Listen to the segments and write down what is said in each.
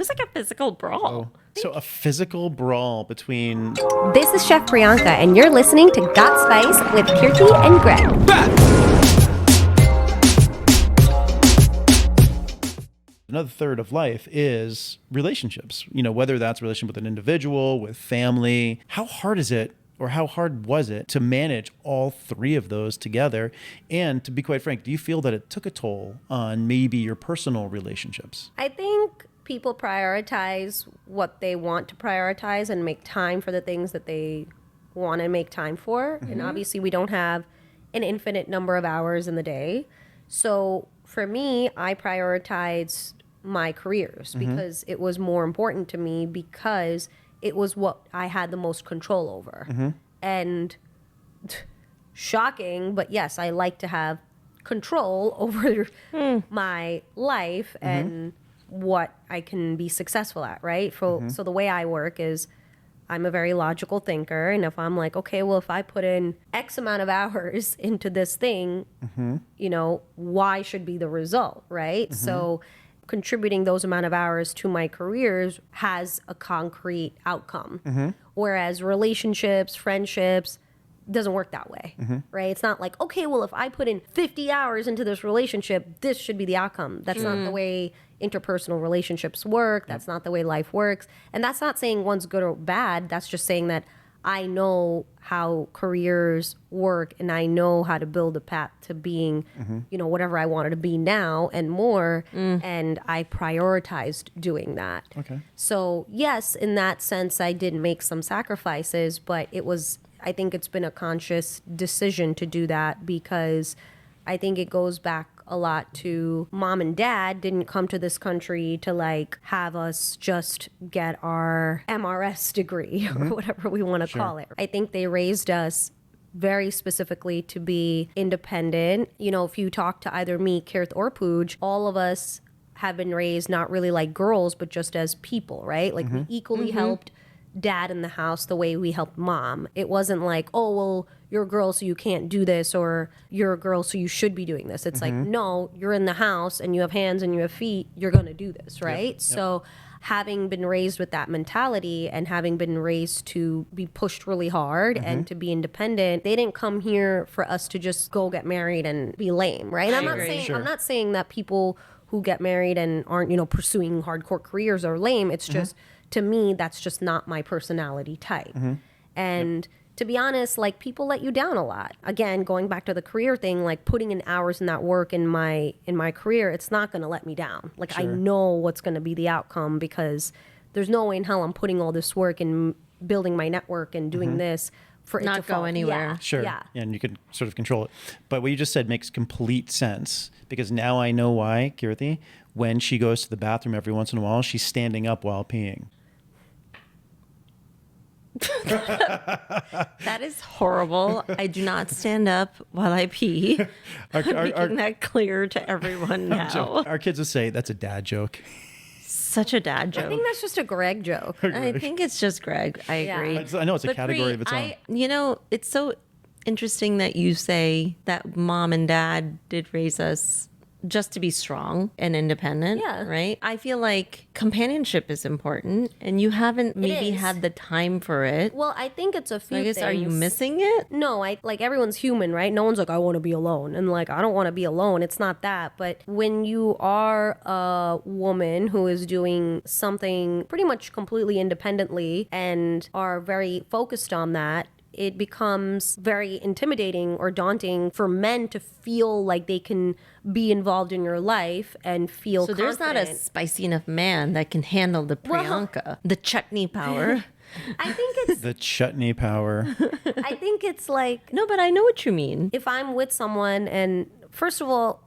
seems like a physical brawl. So a physical brawl between... This is Chef Priyanka, and you're listening to Got Spice with Kirti and Greg. Another third of life is relationships, whether that's a relationship with an individual, with family. How hard is it, or how hard was it to manage all three of those together? And to be quite frank, do you feel that it took a toll on maybe your personal relationships? I think people prioritize what they want to prioritize and make time for the things that they want to make time for. Mm-hmm. And obviously we don't have an infinite number of hours in the day. So for me, I prioritized my careers because it was more important to me, because it was what I had the most control over. And shocking, but yes, I like to have control over my life and what I can be successful at, right? So the way I work is I'm a very logical thinker. And if I'm like, okay, well, if I put in X amount of hours into this thing, Y should be the result, right? So contributing those amount of hours to my careers has a concrete outcome. Whereas relationships, friendships, doesn't work that way, right? It's not like, okay, well, if I put in 50 hours into this relationship, this should be the outcome. That's not the way interpersonal relationships work. That's not the way life works. And that's not saying one's good or bad. That's just saying that I know how careers work, and I know how to build a path to being, whatever I wanted to be now and more. And I prioritized doing that. Okay. So yes, in that sense, I did make some sacrifices, but I think it's been a conscious decision to do that, because I think it goes back a lot to mom and dad didn't come to this country to have us just get our MRS degree or whatever we want to call it. I think they raised us very specifically to be independent. If you talk to either me, Kirth, or Pooj, all of us have been raised not really like girls, but just as people, right? We equally helped dad in the house the way we helped mom. It wasn't like, oh, well, you're a girl, so you can't do this, or you're a girl, so you should be doing this. It's like, no, you're in the house and you have hands and you have feet, you're going to do this, right? Yep. So having been raised with that mentality and having been raised to be pushed really hard and to be independent, they didn't come here for us to just go get married and be lame, right? I'm not saying that people who get married and aren't, pursuing hardcore careers are lame. It's just, to me, that's just not my personality type. And to be honest, people let you down a lot. Again, going back to the career thing, putting in hours in that work in my career, it's not going to let me down. I know what's going to be the outcome, because there's no way in hell I'm putting all this work and building my network and doing this for not it to go anywhere. Yeah. Sure. Yeah, and you can sort of control it. But what you just said makes complete sense, because now I know why, Kirti, when she goes to the bathroom every once in a while, she's standing up while peeing. That is horrible. I do not stand up while I pee. Making that clear to everyone now. Our kids will say that's a dad joke. Such a dad joke. I think that's just a Greg joke. I think it's just Greg. I agree. I know it's a category of its own. It's so interesting that you say that mom and dad did raise us just to be strong and independent, right? I feel like companionship is important, and you haven't maybe had the time for it. Well, I think it's a few things. Are you missing it? No, everyone's human, right? No one's like, I want to be alone. And I don't want to be alone. It's not that. But when you are a woman who is doing something pretty much completely independently and are very focused on that, it becomes very intimidating or daunting for men to feel like they can be involved in your life and feel confident. There's not a spicy enough man that can handle the Priyanka, the chutney power. I think it's... The chutney power. I think it's No, but I know what you mean. If I'm with someone, and first of all,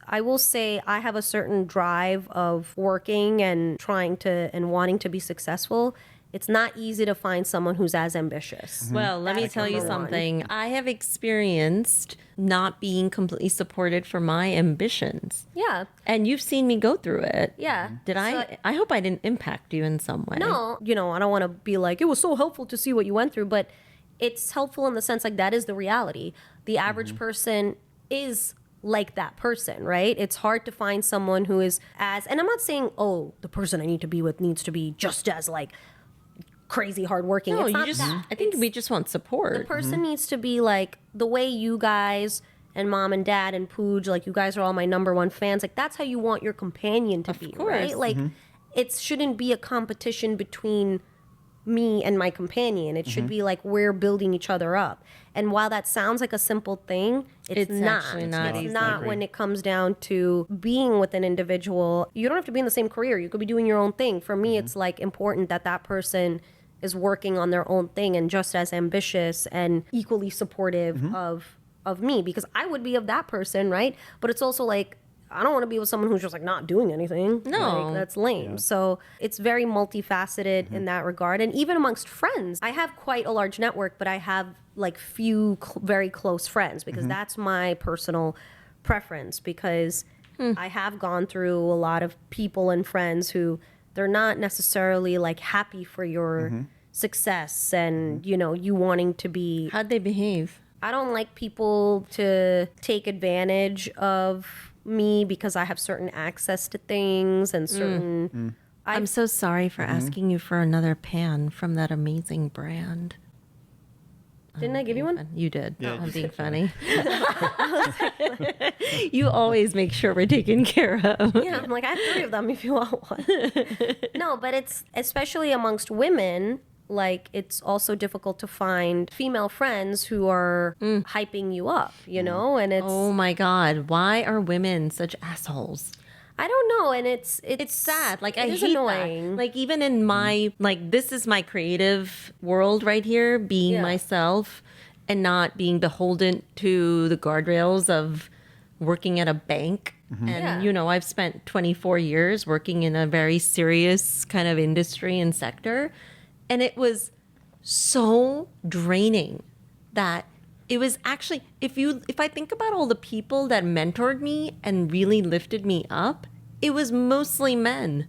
I will say I have a certain drive of working and trying to and wanting to be successful. It's not easy to find someone who's as ambitious. Well, let me tell you something. I have experienced not being completely supported for my ambitions. Yeah. And you've seen me go through it. Yeah. I hope I didn't impact you in some way. No, I don't want to be like, it was so helpful to see what you went through, but it's helpful in the sense that is the reality. The average person is like that person, right? It's hard to find someone who is as, and I'm not saying, oh, the person I need to be with needs to be just as like crazy hardworking. No, it's you not just. that. I think we just want support. The person needs to be like the way you guys and mom and dad and Pooj, like you guys are all my number one fans. Like that's how you want your companion to be, course. right? Like it shouldn't be a competition between me and my companion. It should be like we're building each other up. And while that sounds like a simple thing, it's not. actually not It's easy. not when it comes down to being with an individual. You don't have to be in the same career. You could be doing your own thing. For me, it's like important that that person is working on their own thing and just as ambitious and equally supportive of me, because I would be of that person, right? But it's also like I don't want to be with someone who's just like not doing anything. No. Like, that's lame. So it's very multifaceted in that regard. And even amongst friends, I have quite a large network, but I have like few very close friends because that's my personal preference, because I have gone through a lot of people and friends who they're not necessarily like happy for your success and, you know, you wanting to be. How'd they behave? I don't like people to take advantage of me because I have certain access to things and certain. I'm so sorry for asking you for another pan from that amazing brand. Didn't I give you one? You did. Yeah, I'm you being did. funny. You always make sure we're taken care of. Yeah, I'm like, I have 3 of them if you want one. No, but it's especially amongst women. Like, it's also difficult to find female friends who are hyping you up, you know? And it's, Oh my God. Why are women such assholes? I don't know. And it's Sad. Like, I it is hate annoying. that. Like, even in my, like, this is my creative world right here, being Yeah. myself and not being beholden to the guardrails of working at a bank. And, Yeah. you know, I've spent 24 years working in a very serious kind of industry and sector. And it was so draining that it was actually, if I think about all the people that mentored me and really lifted me up, it was mostly men.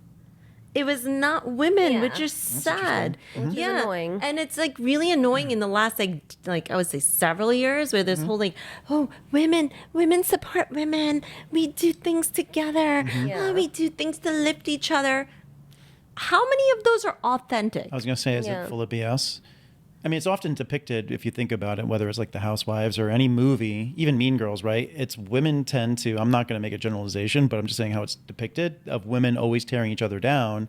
It was not women, Yeah. which is sad. Which is annoying. And it's like really annoying in the last like I would say several years, where this whole like, oh, women support women. We do things together. Yeah. Oh, we do things to lift each other. How many of those are authentic? I was going to say, is Yeah. it full of BS? I mean, it's often depicted, if you think about it, whether it's like The Housewives or any movie, even Mean Girls, right? It's women tend to, I'm not going to make a generalization, but I'm just saying how it's depicted, of women always tearing each other down.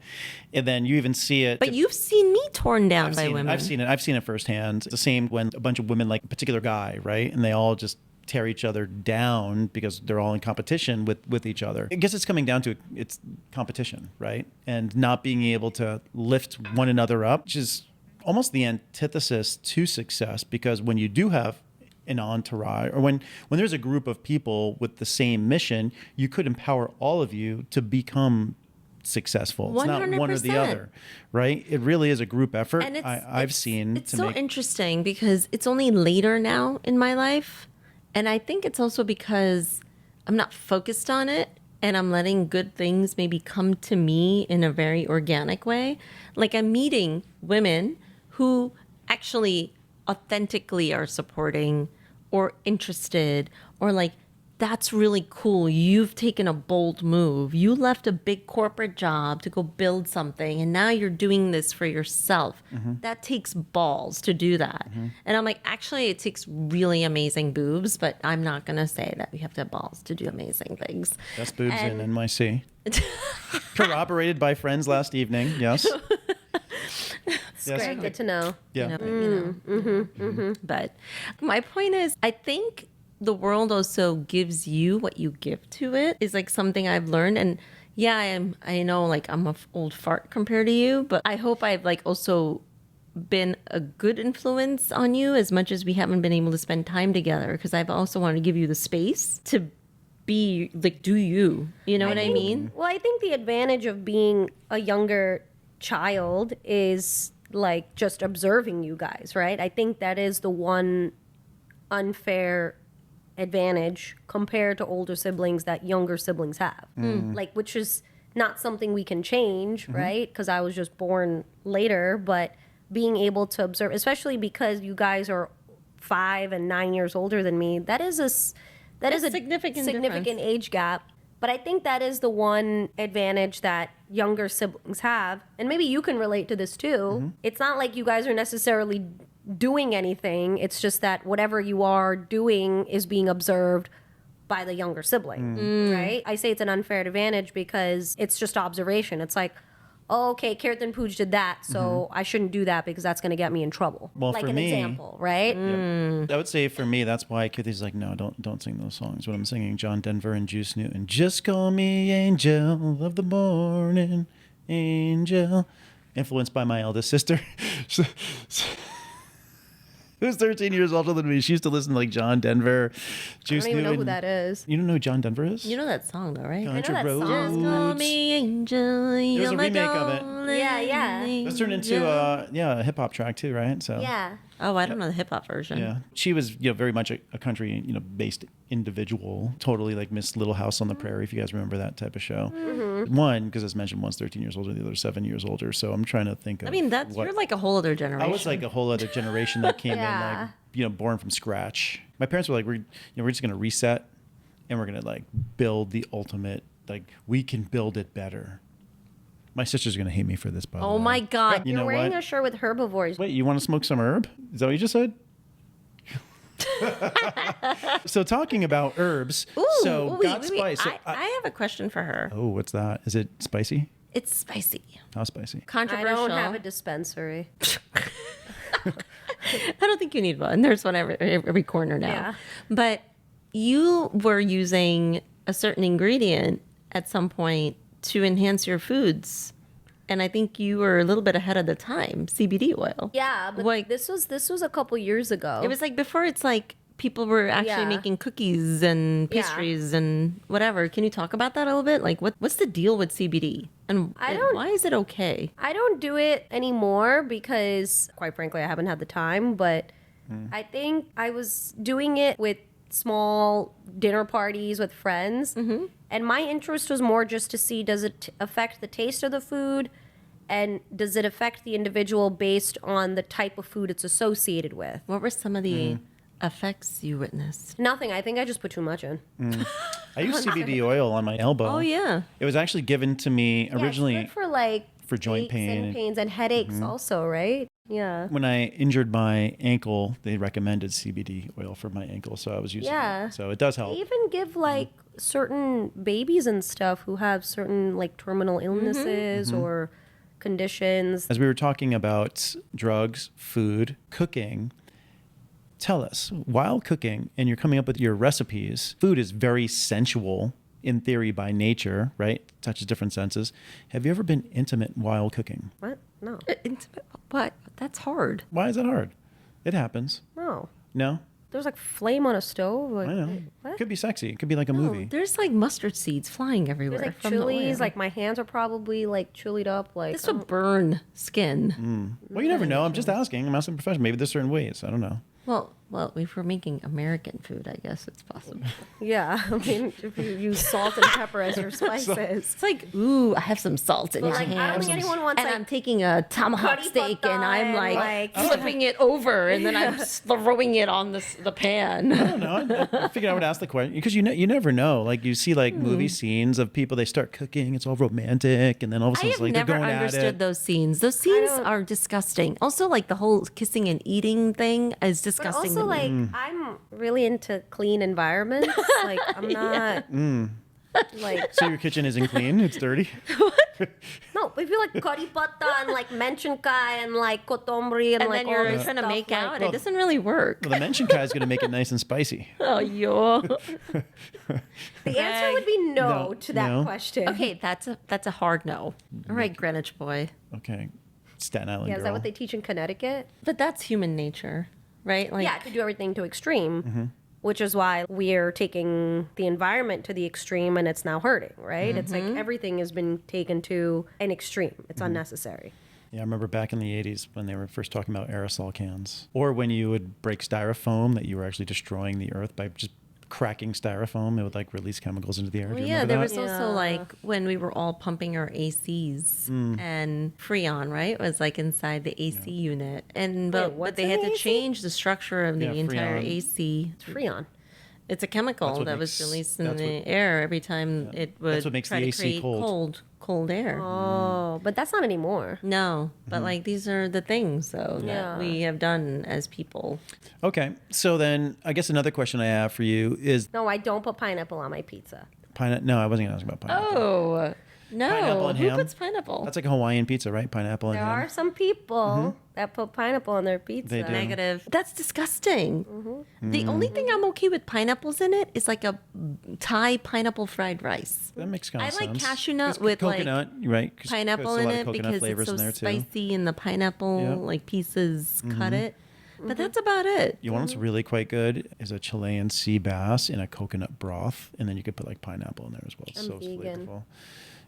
And then you even see it. But you've seen me torn down by seen it. women. I've seen it firsthand. It's the same when a bunch of women like a particular guy, right? And they all just tear each other down because they're all in competition with each other. I guess it's coming down to it's competition, right? And not being able to lift one another up, which is almost the antithesis to success, because when you do have an entourage, or when there's a group of people with the same mission, you could empower all of you to become successful. It's not one or the 100%. other, right? It really is a group effort. And I've seen it's to so make interesting because it's only later now in my life, and I think it's also because I'm not focused on it and I'm letting good things maybe come to me in a very organic way. Like, I'm meeting women who actually authentically are supporting or interested, or like, that's really cool. You've taken a bold move. You left a big corporate job to go build something, and now you're doing this for yourself. That takes balls to do that. And I'm like, actually, it takes really amazing boobs, but I'm not going to say that we have to have balls to do amazing things. best boobs And- in NYC. Corroborated by friends last evening. Yes. It's great. Good to know. Yeah. But my point is, I think the world also gives you what you give to it is like something I've learned. And yeah, I know like I'm an old fart compared to you, but I hope I've like also been a good influence on you as much as we haven't been able to spend time together, because I've also wanted to give you the space to be like, do you know what I mean? Well, I think the advantage of being a younger child is like just observing you guys, right? I think that is the one unfair advantage compared to older siblings that younger siblings have. Like, which is not something we can change, right? Because I was just born later, but being able to observe, especially because you guys are 5 and 9 years older than me, that is a significant significant age gap. But I think that is the one advantage that younger siblings have. And maybe you can relate to this too. It's not like you guys are necessarily doing anything. It's just that whatever you are doing is being observed by the younger sibling, right? I say it's an unfair advantage because it's just observation. It's like, oh, okay, Kirtan Pooj did that, so I shouldn't do that because that's going to get me in trouble. Well, like for an me, example, right? I would say for me, that's why Kirti's like, no, don't sing those songs. When I'm singing John Denver and Juice Newton, just call me Angel of the Morning, Angel. Influenced by my eldest sister. Who's 13 years older than me. She used to listen to like John Denver, Juice I don't even know Newton. who that is. You don't know who John Denver is? You know that song though, right? I know Country that Roads. song. Just call me Angel. There's a remake of it. Yeah. That's turned into a hip hop track too, right? So Yeah. Oh, I don't know the hip hop version. yeah, she was very much a country based individual, totally like Miss Little House on the Prairie, if you guys remember that type of show. One, because as mentioned, one's 13 years older, the other 7 years older. So I'm trying to think of. I mean, you're like a whole other generation. I was like a whole other generation that came Yeah. in like born from scratch. My parents were like, we're just gonna reset, and we're gonna like build the ultimate. Like we can build it better. My sister's gonna hate me for this, by the way. Oh my God. You You're know wearing what? a shirt with herbivores. Wait, you want to smoke some herb? Is that what you just said? So talking about herbs, Ooh, so wait, got wait, spice. So I have a question for her. oh, what's that? Is it spicy? It's spicy. How spicy? I Controversial. don't have a dispensary. I don't think you need one. There's one every corner now. Yeah. But you were using a certain ingredient at some point to enhance your foods. And I think you were a little bit ahead of the time, CBD oil. Yeah, but Like- this was a couple years ago. It was like before it's like people were actually Yeah. making cookies and Yeah. pastries and whatever. Can you talk about that a little bit? Like what's the deal with CBD? And why is it okay? I don't do it anymore because, quite frankly, I haven't had the time. But I think I was doing it with small dinner parties with friends. And my interest was more just to see, does it affect the taste of the food? And does it affect the individual based on the type of food it's associated with? What were some of the effects you witnessed? Nothing. I think I just put too much in. I use CBD oil on my elbow. Oh, yeah. It was actually given to me originally Yeah, it's good for like for joint aches pain. and pains and headaches also, right? Yeah. When I injured my ankle, they recommended CBD oil for my ankle, so I was using Yeah. it. So it does help. They even give like certain babies and stuff who have certain like terminal illnesses or conditions. As we were talking about drugs, food, cooking, tell us, while cooking and you're coming up with your recipes, food is very sensual in theory by nature, right? Touches different senses. Have you ever been intimate while cooking? What? No. Intimate. What? That's hard. Why is that hard? It happens. No. No? There's like flame on a stove. Like, I know. What? It could be sexy. It could be like a movie. There's like mustard seeds flying everywhere. There's like from the chilies. oil. Like my hands are probably like chilied up. Like This would burn skin. Well, you never know. I'm just asking. I'm asking a professional. Maybe there's certain ways. I don't know. Well, if we're making American food, I guess it's possible. yeah. I mean, if you use salt and pepper as your spices. It's like, ooh, I have some salt in But your like, I don't hand. think anyone wants And like I'm taking a tomahawk curry steak and I'm pata like, and, flipping it over and then I'm throwing it on the pan. I don't know. I figured I would ask the question because you never know. Like you see like movie scenes of people, they start cooking, it's all romantic, and then all of a I sudden have it's like they're never going at understood it. those scenes. Those scenes don't- are disgusting. Also, like the whole kissing and eating thing is But disgusting. also, to me. like, I'm really into clean environments. Like, I'm not like So your kitchen isn't clean; it's dirty. no. If you like curry pata and like menchenkai and like kotomri and, and like then all you're this trying to stuff, make like, out. It doesn't really work. Well, the mention kai is going to make it nice and spicy. Oh, yo. The answer would be no, No, to that no. question. Okay, that's a hard no. All right, Greenwich boy. Okay, Staten Island Yeah, girl. is that what they teach in Connecticut? But that's human nature, right? Like, Yeah, to do everything to extreme, which is why we're taking the environment to the extreme and it's now hurting, right? It's like everything has been taken to an extreme. It's unnecessary. Yeah, I remember back in the 80s when they were first talking about aerosol cans, or when you would break styrofoam, that you were actually destroying the earth by just cracking styrofoam. It would like release chemicals into the air. Do you yeah, remember there that? was also Yeah. like when we were all pumping our ACs and Freon, right? Was like inside the AC unit. And but what's they in had the to AC? change the structure of the Yeah, entire Freon. AC. Freon. It's a chemical that was released in the air every time it would That's what makes try the to AC create cold air. Oh, but that's not anymore. No, but like these are the things though that we have done as people. Okay, so then I guess another question I have for you is No, I don't put pineapple on my pizza. pineapple. No, I wasn't going to ask about pineapple. Oh no! Pineapple and Who ham? puts pineapple? That's like a Hawaiian pizza, right? Pineapple and There ham. are some people that put pineapple on their pizza. They do. Negative. That's disgusting. The only thing I'm okay with pineapples in it is like a Thai pineapple fried rice. That makes kind I of like sense. cashew nut It's with coconut, right? 'Cause pineapple there's a in lot of it coconut because flavors it's so in there too. spicy and the pineapple Yeah. like pieces cut it. But that's about it. You know what's really quite good is a Chilean sea bass in a coconut broth, and then you could put like pineapple in there as well. It's I'm so vegan. flavorful.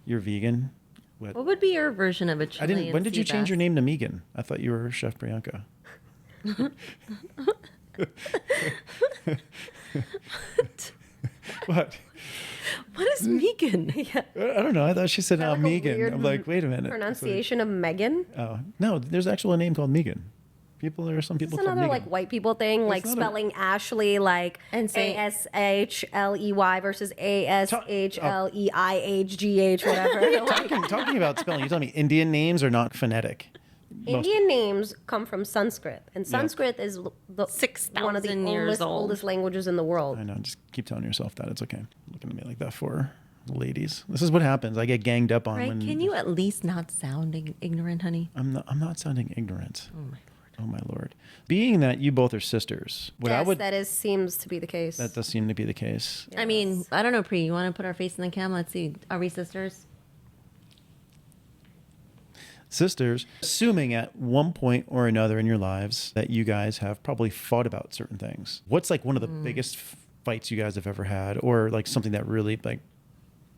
You're vegan? What would be your version of a I Chilean didn't. When did you sea change your bass? name to Megan? I thought you were Chef Priyanka. What? What is Megan? Yeah. I don't know. I thought she said Like a Megan. weird I'm like, wait a minute. Pronunciation of Megan. Oh no, there's actually a name called Megan. Some people It's call another Megan. like white people thing, like not a- spelling Ashley like And say- ASHLEY versus ASHLEIHGH, whatever. Like, talking about spelling, you tell me Indian names are not phonetic. Indian names come from Sanskrit, and Sanskrit is the 6,000 one of the years old. oldest languages in the world. I know. Just keep telling yourself that it's okay. Looking at me like that for ladies. This is what happens. I get ganged up on Right? when Can you at least not sound ignorant, honey? I'm not sounding ignorant. Oh my lord. Being that you both are sisters, what I Yes, would that seems to be the case. that does seem to be the case. I mean, I don't know, Pri. You want to put our face in the camera? Let's see. Are we sisters? Sisters, assuming at one point or another in your lives that you guys have probably fought about certain things. What's like one of the biggest fights you guys have ever had, or like something that really like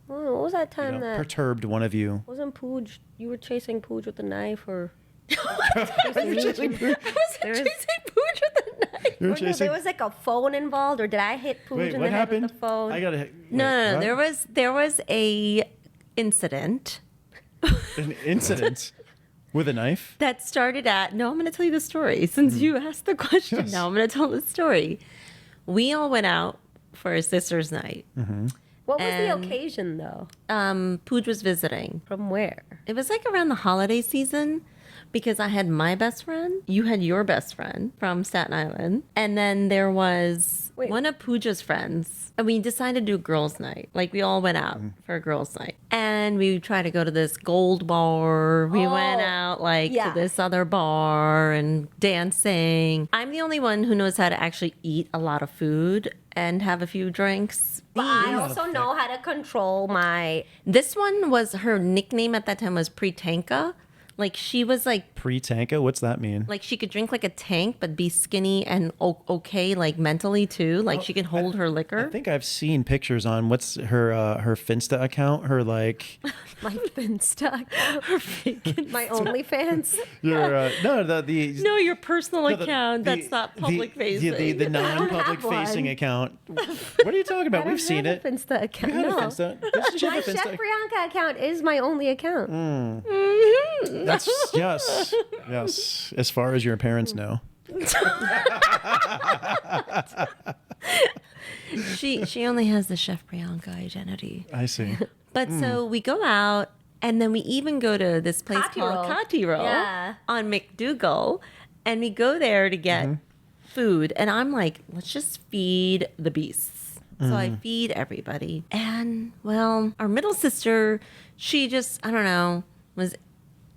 Oh, what was that time that perturbed one of you? wasn't Pooj? You were chasing Pooj with a knife, or Chasing Pooch with a knife. You were Or no, chasing. there was like a phone involved, or did I hit Pooj Wait, in what the head happened? with the phone? I gotta. No, what? there was a incident An incident with a knife. that started at. No, I'm going to tell you the story since you asked the question. Yes. Now I'm going to tell the story. We all went out for a sisters' night. What was the And- occasion, though? Pooj was visiting. From where? It was like around the holiday season because I had my best friend. You had your best friend from Staten Island. And then there was Wait. one of Pooja's friends. And we decided to do a girls' night. Like we all went out for a girls' night. And we tried to go to this gold bar. We went out like yeah. to this other bar and dancing. I'm the only one who knows how to actually eat a lot of food and have a few drinks. But I also know how to control my. This one was her nickname at that time was Priyanka. Like she was like Pre-tanka. What's that mean? she could drink like a tank but be skinny and okay like mentally too. Like she could hold her liquor. I think I've seen pictures on what's her Finsta account. Her like My Finsta. My OnlyFans. your the No, your personal the- account the- that's not the- public facing. The non-public have facing one. account. What are you talking about? I don't We've seen have it. a Finsta account. You had a No. Finsta. Doesn't she have My a Chef Finsta? Priyanka account is my only account. That's yes. As far as your parents know. She only has the Chef Priyanka identity. I see. But so we go out and then we even go to this place Kati called Roll. Kati Roll Yeah. on McDougal. And we go there to get food. And I'm like, let's just feed the beasts. So I feed everybody. And well, our middle sister, she just, I don't know, was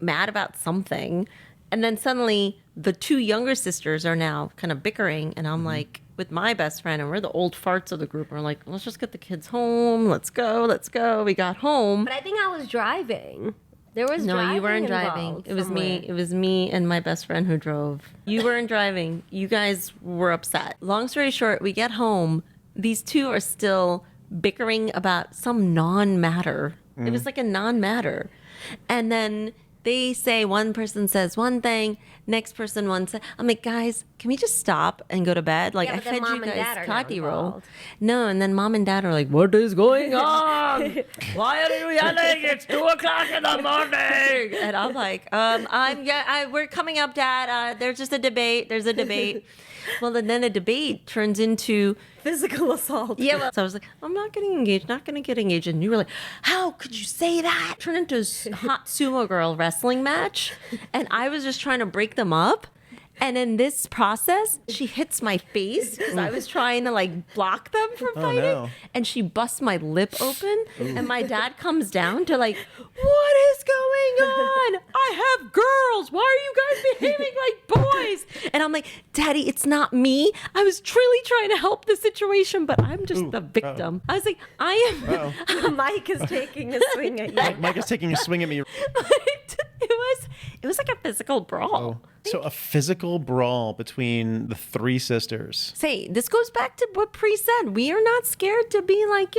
mad about something. And then suddenly the two younger sisters are now kind of bickering. And I'm like, with my best friend, and we're the old farts of the group. We're like, let's just get the kids home. Let's go. Let's go. We got home. But I think I was driving. There was No, driving you weren't driving. involved It was me. somewhere. It was me and my best friend who drove. You weren't driving. You guys were upset. Long story short, we get home. These two are still bickering about some non-matter. It was like a non-matter. And then they say, one person says one thing, next person one say, I'm like, guys, can we just stop and go to bed? Like, Yeah, I but then fed mom you and guys dad are now kati roll. involved. No, and then mom and dad are like, what is going on? Why are you yelling? It's 2:00 in the morning. And I'm like, we're coming up, Dad. There's just a debate. There's a debate. Well, and then a debate turns into physical assault. Yeah, well, so I was like, I'm not getting engaged, not going to get engaged. And you were like, how could you say that? Turned into a hot sumo girl wrestling match. And I was just trying to break them up. And in this process, she hits my face because I was trying to like block them from fighting. no. And she busts my lip open. And my dad comes down to like, what is going on? I have girls. Why are you guys behaving like boys? And I'm like, Daddy, it's not me. I was truly trying to help the situation, but I'm just the victim. I was like, I am. Mike is taking a swing at you. Mike is taking a swing at me. It was like a physical brawl. So a physical brawl between the three sisters. Say, this goes back to what Pri said. We are not scared to be like,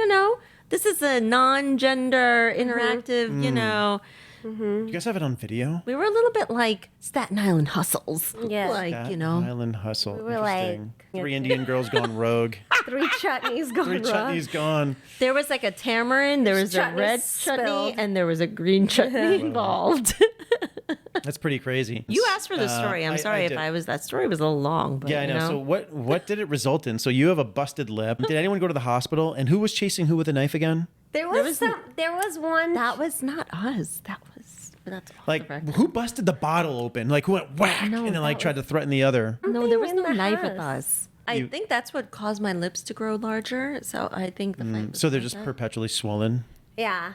this is a non-gender interactive, You guys have it on video? We were a little bit like Staten Island hustles. Yeah. Like, Staten Island hustle. were Interesting. like- Three Indian girls gone rogue. 3 chutneys gone Three wrong. chutneys gone. there was like a tamarind, there was a Chutney red spilled. chutney, and there was a green chutney involved. That's pretty crazy. You asked for the story. I'm sorry if did. that story was a little long. But, Yeah, I know. So what did it result in? So you have a busted lip. Did anyone go to the hospital? And who was chasing who with a knife again? There was one. that was not us. That's off Like, the record. who busted the bottle open? Like, who went whack No, and then like that tried to threaten the other? No, there was in no the knife with house. us. I think that's what caused my lips to grow larger. So I think the fight was So they're like just that. perpetually swollen. Yeah.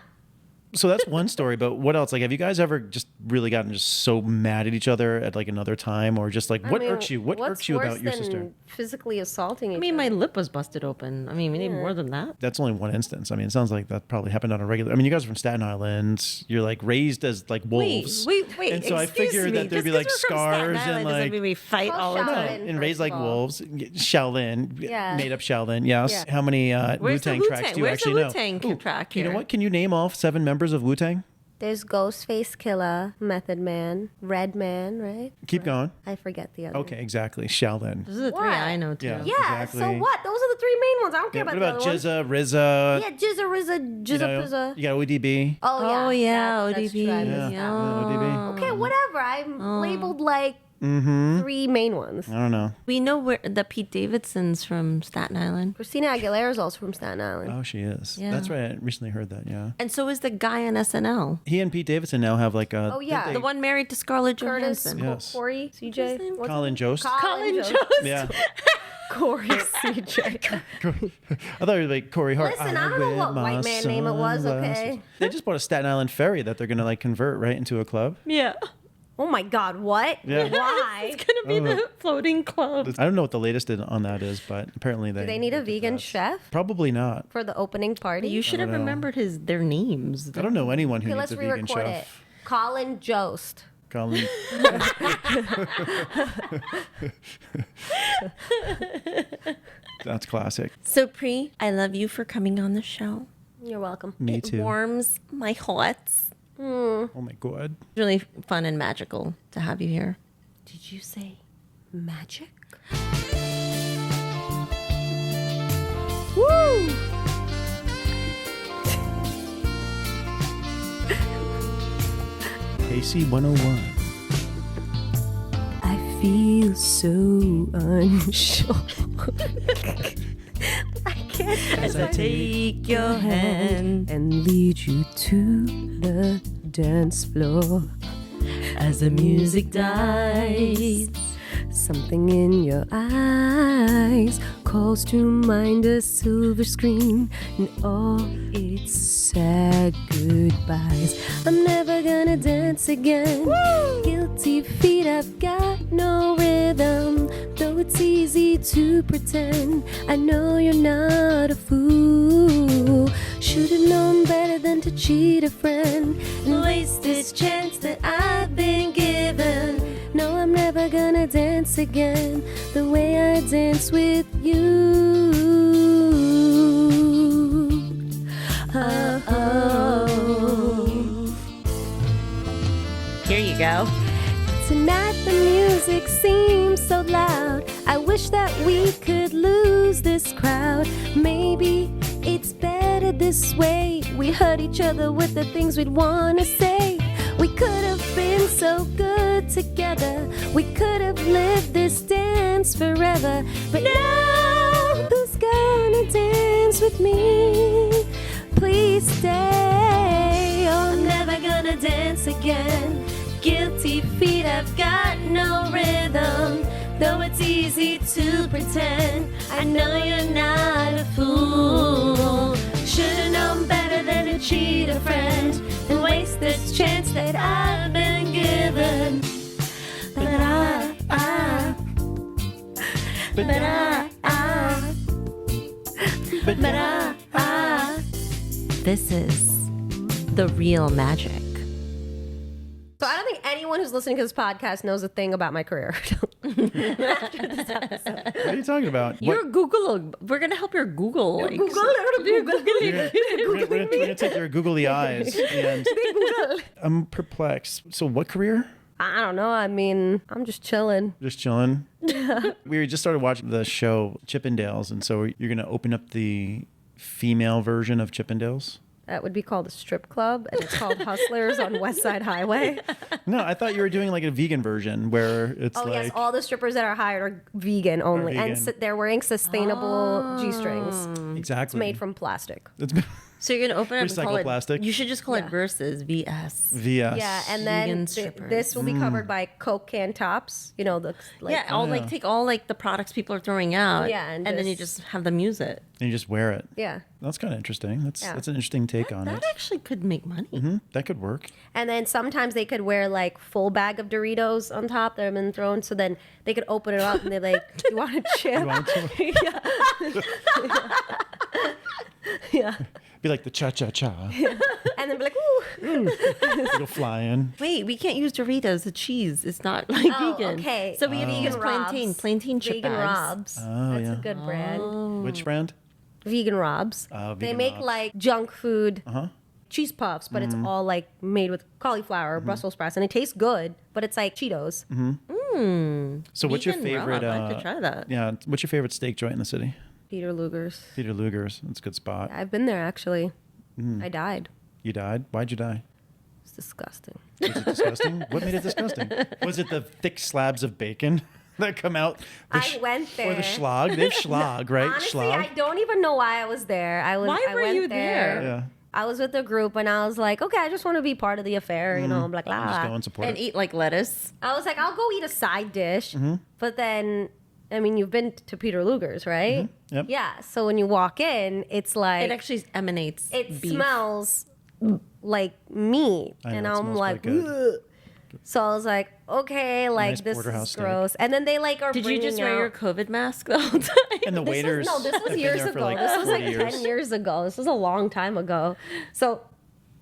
So that's one story, but what else? Like, have you guys ever just really gotten just so mad at each other at like another time, or just like what irks you? What irks you about your sister? Physically assaulting. I mean, my lip was busted open. I mean, we need more than that. That's only one instance. I mean, it sounds like that probably happened on a regular. I mean, you guys are from Staten Island. You're like raised as like wolves. Wait. And so I excuse figured me. that there'd be Just like 'cause we're from Staten scars and Island doesn't like mean we fight Well, all the Shaolin. time. and raised first like of all. wolves. Shaolin, Yeah. made up Shaolin. Yes. Yeah. How many Where's Wu-Tang the tracks Wu-Tang? do you Where's actually the know? Wu-Tang track You know here? what? Can you name all 7 members of Wu-Tang? There's Ghostface Killer, Method Man, Red Man, right? Keep going. I forget the other. Okay, exactly. Shaolin. Those are the 3 What? I know too. Yeah. Yeah. Exactly. So what? Those are the 3 main ones. I don't care What about about the other ones. Jizza, RZA? Yeah, Jizza, You know, Pizza. you got ODB. Oh yeah. That's ODB. true. I missed Yeah. that. ODB. Okay, whatever. I'm labeled like Mm-hmm. 3 main ones. I don't know. We know where the Pete Davidson's from Staten Island. Christina Aguilera's also from Staten Island. Oh, she is. Yeah. That's right. I recently heard that. Yeah. And so is the guy on SNL. He and Pete Davidson now have like a. Oh, yeah. didn't The they- one married to Scarlett Curtis, Johansson. Yes. Corey, What's his CJ. name? What's Colin Jost. Colin Jost. Jost. Yeah. Corey, CJ. I thought it was like Corey Hart. Listen, I don't know wear what my white man name it was, sunglasses. okay? They just bought a Staten Island ferry that they're gonna like convert right into a club. Yeah. Oh my God, what? Yeah. Why? It's going to be the floating club. I don't know what the latest on that is, but apparently Do they need a did vegan that. chef Probably not. for the opening party? You should have know. remembered their names. I don't know anyone who Okay, needs let's a vegan re-record it. chef. Colin Jost. Colin. That's classic. So, Pri, I love you for coming on the show. You're welcome. Me It too. warms my hearts. Oh my god. Really fun and magical to have you here. Did you say magic? Woo! AC 101. I feel so unsure. I can't. As I take your hand And lead you to the dance floor. as the music dies. Something in your eyes calls to mind a silver screen and all its sad goodbyes. I'm never gonna dance again. Guilty feet, I've got no rhythm. Though it's easy to pretend, I know you're not a fool. Should've known better than to cheat a friend and waste this chance that I've been given. No, I'm never gonna dance again the way I dance with you. Oh. Here you go. Tonight the music seems so loud. I wish that we could lose this crowd. Maybe it's better this way. We hurt each other with the things we'd wanna say. We could have been so good together. We could have lived this dance forever. But now, who's gonna dance with me? Please stay. Oh, I'm never gonna dance again. Guilty feet have got no rhythm. Though it's easy to pretend, I know you're not a fool. Should've known better than to cheat a friend and waste this chance that I've been given. This is the real magic. So I don't think anyone who's listening to this podcast knows a thing about my career. What are you talking about? Your Google, we're going to help your Google. Like, We're gonna take your googly eyes. And I'm perplexed. So what career? I don't know. I mean, I'm just chilling. Just chilling. We just started watching the show Chippendales, and so you're gonna open up the female version of Chippendales. That would be called a strip club, and it's called Hustlers on West Side Highway. No, I thought you were doing like a vegan version where it's Yes, all the strippers that are hired are vegan only, vegan. and they're wearing sustainable G-strings. exactly It's made from plastic. So you're going to open up and call Recycled it plastic? You should just call it Versus, VS. VS. Yeah, and then Vegan strippers. this will be covered by Coke can tops. You know, the Take all like the products people are throwing out. Yeah, and then you just have them use it. And you just wear it. yeah. That's kind of interesting. That's Yeah. an interesting take on That it. actually could make money. That could work. And then sometimes they could wear like full bag of Doritos on top that have been thrown. So then they could open it up and they're like, "You want a chip?" You want to Yeah. be like the cha-cha-cha. And then be like, "Ooh." Go flying. Wait, we can't use Doritos. The cheese is not like Oh, vegan. okay. So we have to use plantain chip Vegan bags. Robs. Oh, That's yeah. a good brand. Which brand? Vegan Robs. Oh, They Vegan make Robs. like junk food Uh-huh. cheese puffs, but it's all like made with cauliflower or Brussels sprouts, and it tastes good, but it's like Cheetos. So what's your Vegan favorite? Rob, I have to try that. Yeah. What's your favorite steak joint in the city? Peter Luger's. Peter Luger's. That's a good spot. I've been there actually. I died. You died? Why'd you die? It's disgusting. Was it disgusting? What made it disgusting? Was it the thick slabs of bacon that come out? I went Or the there. schlag? They have schlag, right? Honestly, schlag. I don't even know why I was there. I Why I were went you there? Yeah. I was with the group and I was like, okay, I just want to be part of the affair, you know, blah, blah, Just go blah. and support And it. eat like lettuce. I was like, I'll go eat a side dish. But then, I mean, you've been to Peter Luger's, right? Yep. Yeah. So when you walk in, it's like, It actually emanates it beef. smells like meat. I know, And it I'm smells like, quite good. "Ugh." So I was like, okay, like Nice this porterhouse is steak. gross. And then they like are Did you just bringing wear your out- COVID mask the whole time? And the waiters. this have was been years there for ago. like This was 40 like years. 10 years ago. This was a long time ago. So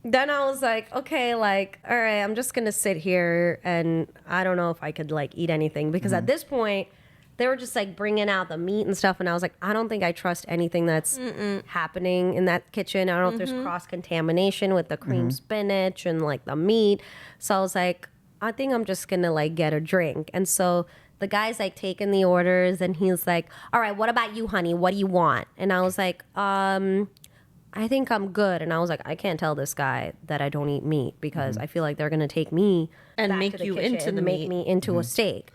then I was like, okay, like, all right, I'm just going to sit here and I don't know if I could like eat anything because at this point they were just like bringing out the meat and stuff. And I was like, I don't think I trust anything that's happening in that kitchen. I don't know if there's cross contamination with the cream spinach and like the meat. So I was like, I think I'm just going to like get a drink. And so the guy's like taking the orders and he's like, all right, what about you, honey? What do you want? And I was like, I think I'm good. And I was like, I can't tell this guy that I don't eat meat because I feel like they're going to take me And back make to the you kitchen into the and make meat. me into a steak.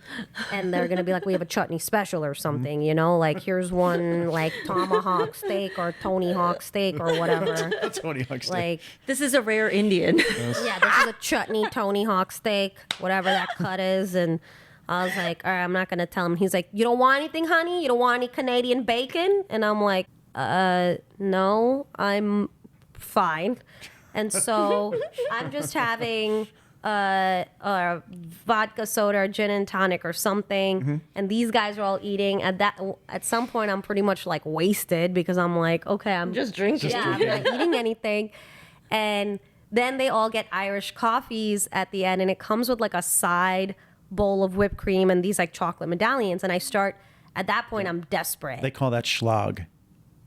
And they're going to be like, we have a chutney special or something, you know, like here's one like tomahawk steak or Tony Hawk steak or whatever. Tony Hawk steak. Like, This is a rare Indian. yeah, this is a chutney Tony Hawk steak, whatever that cut is. And I was like, all right, I'm not going to tell him. He's like, you don't want anything, honey? You don't want any Canadian bacon? And I'm like, no, I'm fine. And so I'm just having a vodka soda or gin and tonic or something. And these guys are all eating. At some point, I'm pretty much like wasted because I'm like, okay, I'm Just drinking. yeah, I'm not eating anything. And then they all get Irish coffees at the end, and it comes with like a side bowl of whipped cream and these like chocolate medallions. And I start, at that point, I'm desperate. They call that schlag.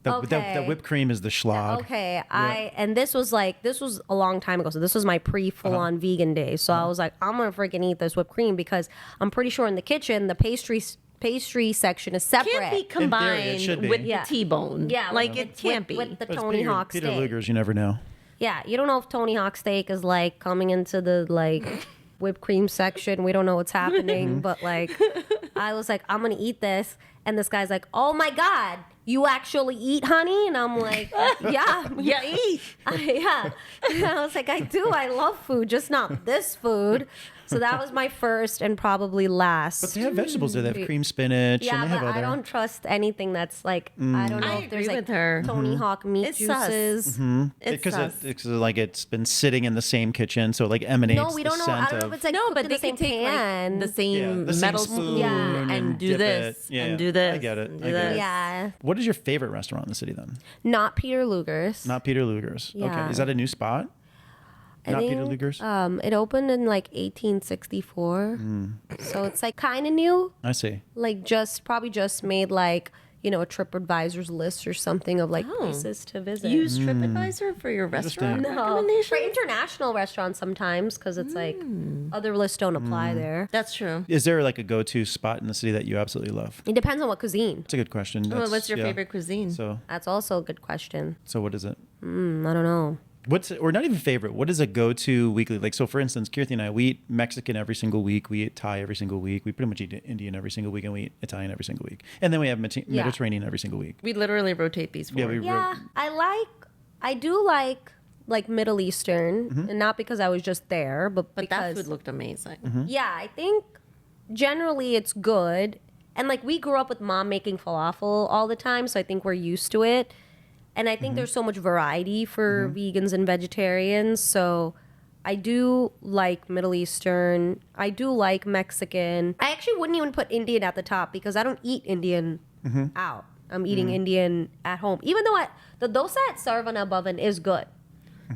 The Okay. whipped cream is the schlag. Okay, and this was a long time ago. So this was my full-on vegan day. So I was like, I'm gonna freaking eat this whipped cream because I'm pretty sure in the kitchen the pastry section is separate. Can't be it combined should be. with Yeah. the T-bone. Yeah, like with- it can't be. with the But it's Tony Hawk Peter steak. Luger's, you never know. Yeah, you don't know if Tony Hawk steak is like coming into the like whipped cream section. We don't know what's happening, but like I was like, I'm gonna eat this, and this guy's like, oh my god, you actually eat honey? And I'm like, yeah. Yeah, eat. Yeah. And I was like, I do. I love food, just not this food. So that was my first and probably last. But they have vegetables there. They have cream spinach. Yeah, and they but have other. I don't trust anything that's like, I don't know I if there's agree like with her. Tony Hawk meat It's sus. juices. It's Because sus. it's like it's been sitting in the same kitchen, so it like emanates. No, we don't know. the I scent don't know of- if it's like No, cooked but in they the same can take pan. like the same the same metal spoon spoon Yeah. and do dip this it. Yeah, and do yeah. this. I get it. and I do get it. this. Yeah. What is your favorite restaurant in the city then? Not Peter Luger's. Not Peter Luger's. Yeah. Okay, is that a new spot? I Not think, Peter Luger's. It opened in like 1864. So it's like kind of new. I see. Like probably just made like, a TripAdvisor's list or something of like places to visit. Use TripAdvisor for your restaurant For recommendations? international restaurants sometimes because it's like other lists don't apply there. That's true. Is there like a go-to spot in the city that you absolutely love? It depends on what cuisine. That's a good question. Well, That's- what's your yeah. favorite cuisine? So That's also a good question. what is it? I don't know. Or not even favorite. What is a go-to weekly? Like, so for instance, Kirti and I, we eat Mexican every single week. We eat Thai every single week. We pretty much eat Indian every single week, and we eat Italian every single week. And then we have Mediterranean every single week. We literally rotate these Yeah, forward. Yeah, I do like Middle Eastern, and not because I was just there, but But that because food looked amazing. yeah, I think generally it's good. And like we grew up with mom making falafel all the time, so I think we're used to it. And I think there's so much variety for vegans and vegetarians. So I do like Middle Eastern. I do like Mexican. I actually wouldn't even put Indian at the top because I don't eat Indian out. I'm eating Indian at home. Even though the dosa at Sarvana Bhavan is good.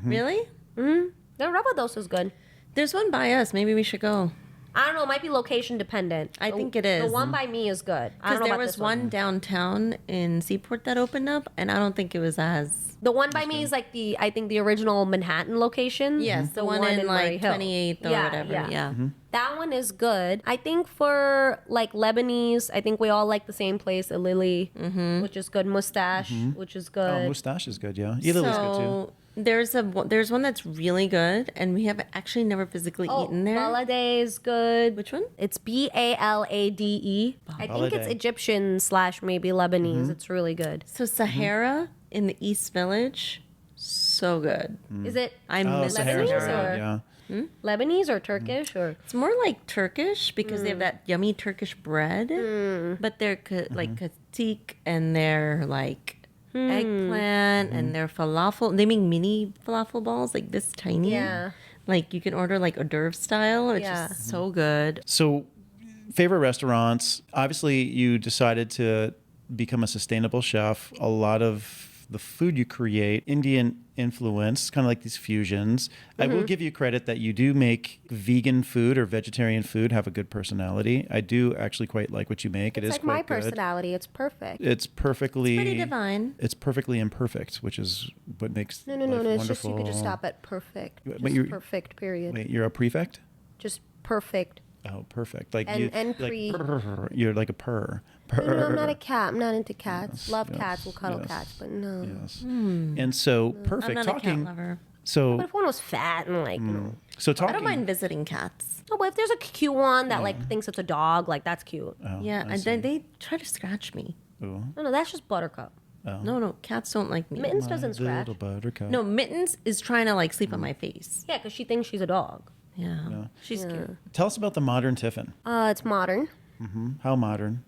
Really? The rava dosa is good. There's one by us. Maybe we should go. I don't know. It might be location dependent. I think it is. The one by me is good. I Because don't know there about was this one downtown in Seaport that opened up, and I don't think it was as. The one by me is like I think the original Manhattan location. Yes, the one in Murray like Hill. 28th or whatever. Yeah. That one is good. I think for like Lebanese, I think we all like the same place, Lily, which is good. Mustache, which is Oh, good. Mustache is good, yeah. Elily's good too. So there's one that's really good, and we have actually never physically eaten there. Balade is good. Which one? It's Balade. I think it's Balade. Egyptian / maybe Lebanese. It's really good. So Sahara in the East Village, so good. Is it I Oh, miss Sahara's Lebanese very or- good, yeah. Lebanese or Turkish or? It's more like Turkish because they have that yummy Turkish bread, but they're like katik and they're like eggplant and they're falafel. They make mini falafel balls like this tiny. Yeah. Like you can order like hors d'oeuvre style, which Yeah. is so good. So, favorite restaurants. Obviously, you decided to become a sustainable chef. A lot of the food you create, Indian influence, kind of like these fusions. I will give you credit that you do make vegan food or vegetarian food have a good personality. I do actually quite like what you make. It is It's like my quite good. personality. It's perfect. It's perfectly Pretty divine. It's perfectly imperfect, which is what makes No. life It's just you could just wonderful. stop at perfect. But Just you're- perfect. Period. Wait, you're a prefect? Just perfect. Oh, perfect. Like And- you, and like, pre- you're like a purr. No, I'm not a cat. I'm not into cats. Love yes, cats. Will cuddle yes, cats, but no. Yes. And so perfect. I'm not Talking. a cat lover. So But if one was fat and like, so I talking. don't mind visiting cats. oh, but if there's a cute one that like thinks it's a dog, like that's cute. Oh, Yeah, I and see. then they try to scratch me. Ooh, No, that's just Buttercup. No, cats don't like me. Mittens my doesn't scratch. little buttercup. No, Mittens is trying to like sleep on my face. Yeah, because she thinks she's a dog. Yeah, she's cute. Tell us about the modern tiffin. It's modern, How modern?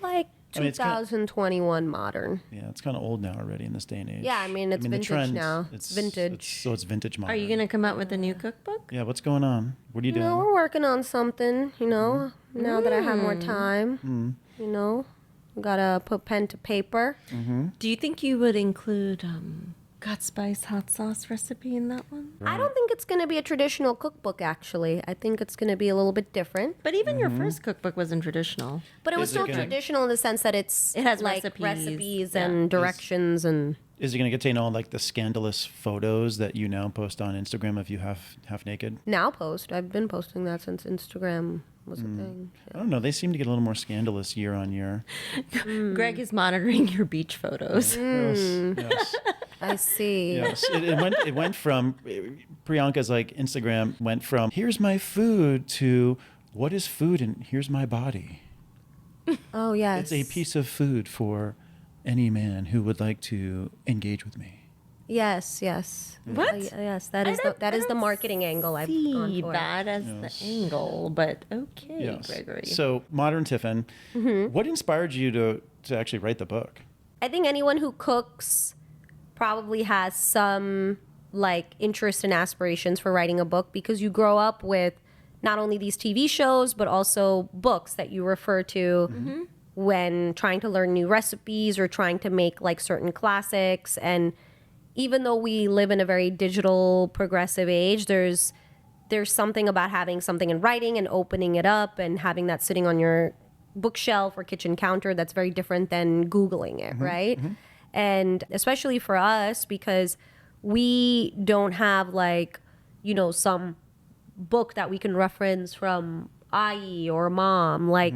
like I mean, it's kinda- 2021 modern. Yeah, it's kind of old now already in this day and age. Yeah, I mean, it's the vintage trend, now. It's Vintage. so it's vintage modern. Are you gonna come out with a new cookbook? Yeah, what's going on? What are you doing? No, we're working on something. Now that I have more time. Gotta put pen to paper. Do you think you would include Got Spice hot sauce recipe in that one? I don't think it's gonna be a traditional cookbook. Actually, I think it's gonna be a little bit different. But even your first cookbook wasn't traditional. But it was Is it still gonna- traditional in the sense that it has like recipes. and Yeah. directions and. Is it going to contain all like the scandalous photos that you now post on Instagram of you half naked? Now post. I've been posting that since Instagram was a thing. I don't know. They seem to get a little more scandalous year on year. Greg is monitoring your beach photos. Yes. I see. Yes. It went from Priyanka's like Instagram went from here's my food to what is food and here's my body. Oh yes. It's a piece of food for any man who would like to engage with me. Yes. What? Yes, that is the marketing angle I've gone See for. that as the angle, but okay, Yes. Gregory. So, Modern Tiffin, what inspired you to actually write the book? I think anyone who cooks probably has some like interest and aspirations for writing a book, because you grow up with not only these TV shows, but also books that you refer to when trying to learn new recipes or trying to make like certain classics. And even though we live in a very digital, progressive age, there's something about having something in writing and opening it up and having that sitting on your bookshelf or kitchen counter that's very different than Googling it, right? And especially for us, because we don't have like, some book that we can reference from IE or mom. Like,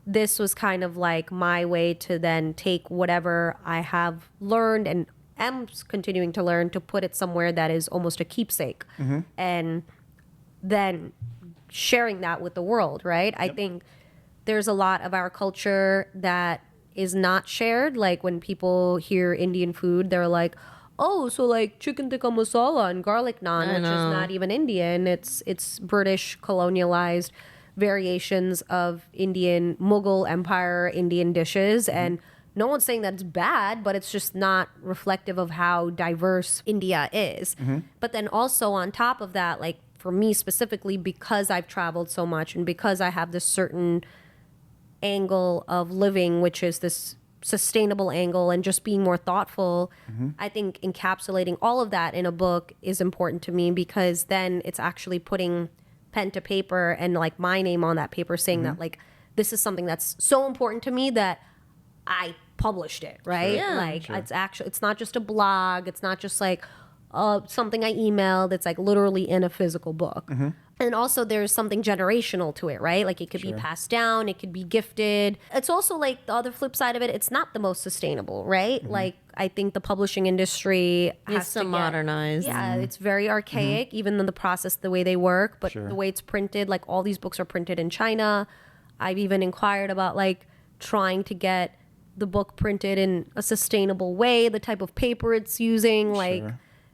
this was kind of like my way to then take whatever I have learned and am continuing to learn to put it somewhere that is almost a keepsake. And then sharing that with the world, right? I think there's a lot of our culture that is not shared. Like when people hear Indian food, they're like, oh, so like chicken tikka masala and garlic naan, which is not even Indian. It's British colonialized variations of Indian Mughal Empire Indian dishes. And no one's saying that it's bad, but it's just not reflective of how diverse India is. But then also on top of that, like for me specifically, because I've traveled so much and because I have this certain angle of living, which is this sustainable angle and just being more thoughtful, I think encapsulating all of that in a book is important to me, because then it's actually putting pen to paper and like my name on that paper saying that like this is something that's so important to me that I published it, right? It's not just a blog, it's not just like something I emailed, it's like literally in a physical book. And also there's something generational to it, right? Like it could be passed down, it could be gifted. It's also like the other flip side of it, it's not the most sustainable, right? Like I think the publishing industry has to modernize. Yeah, it's very archaic, even though the process, the way they work, but the way it's printed, like all these books are printed in China. I've even inquired about like trying to get the book printed in a sustainable way, the type of paper it's using, like...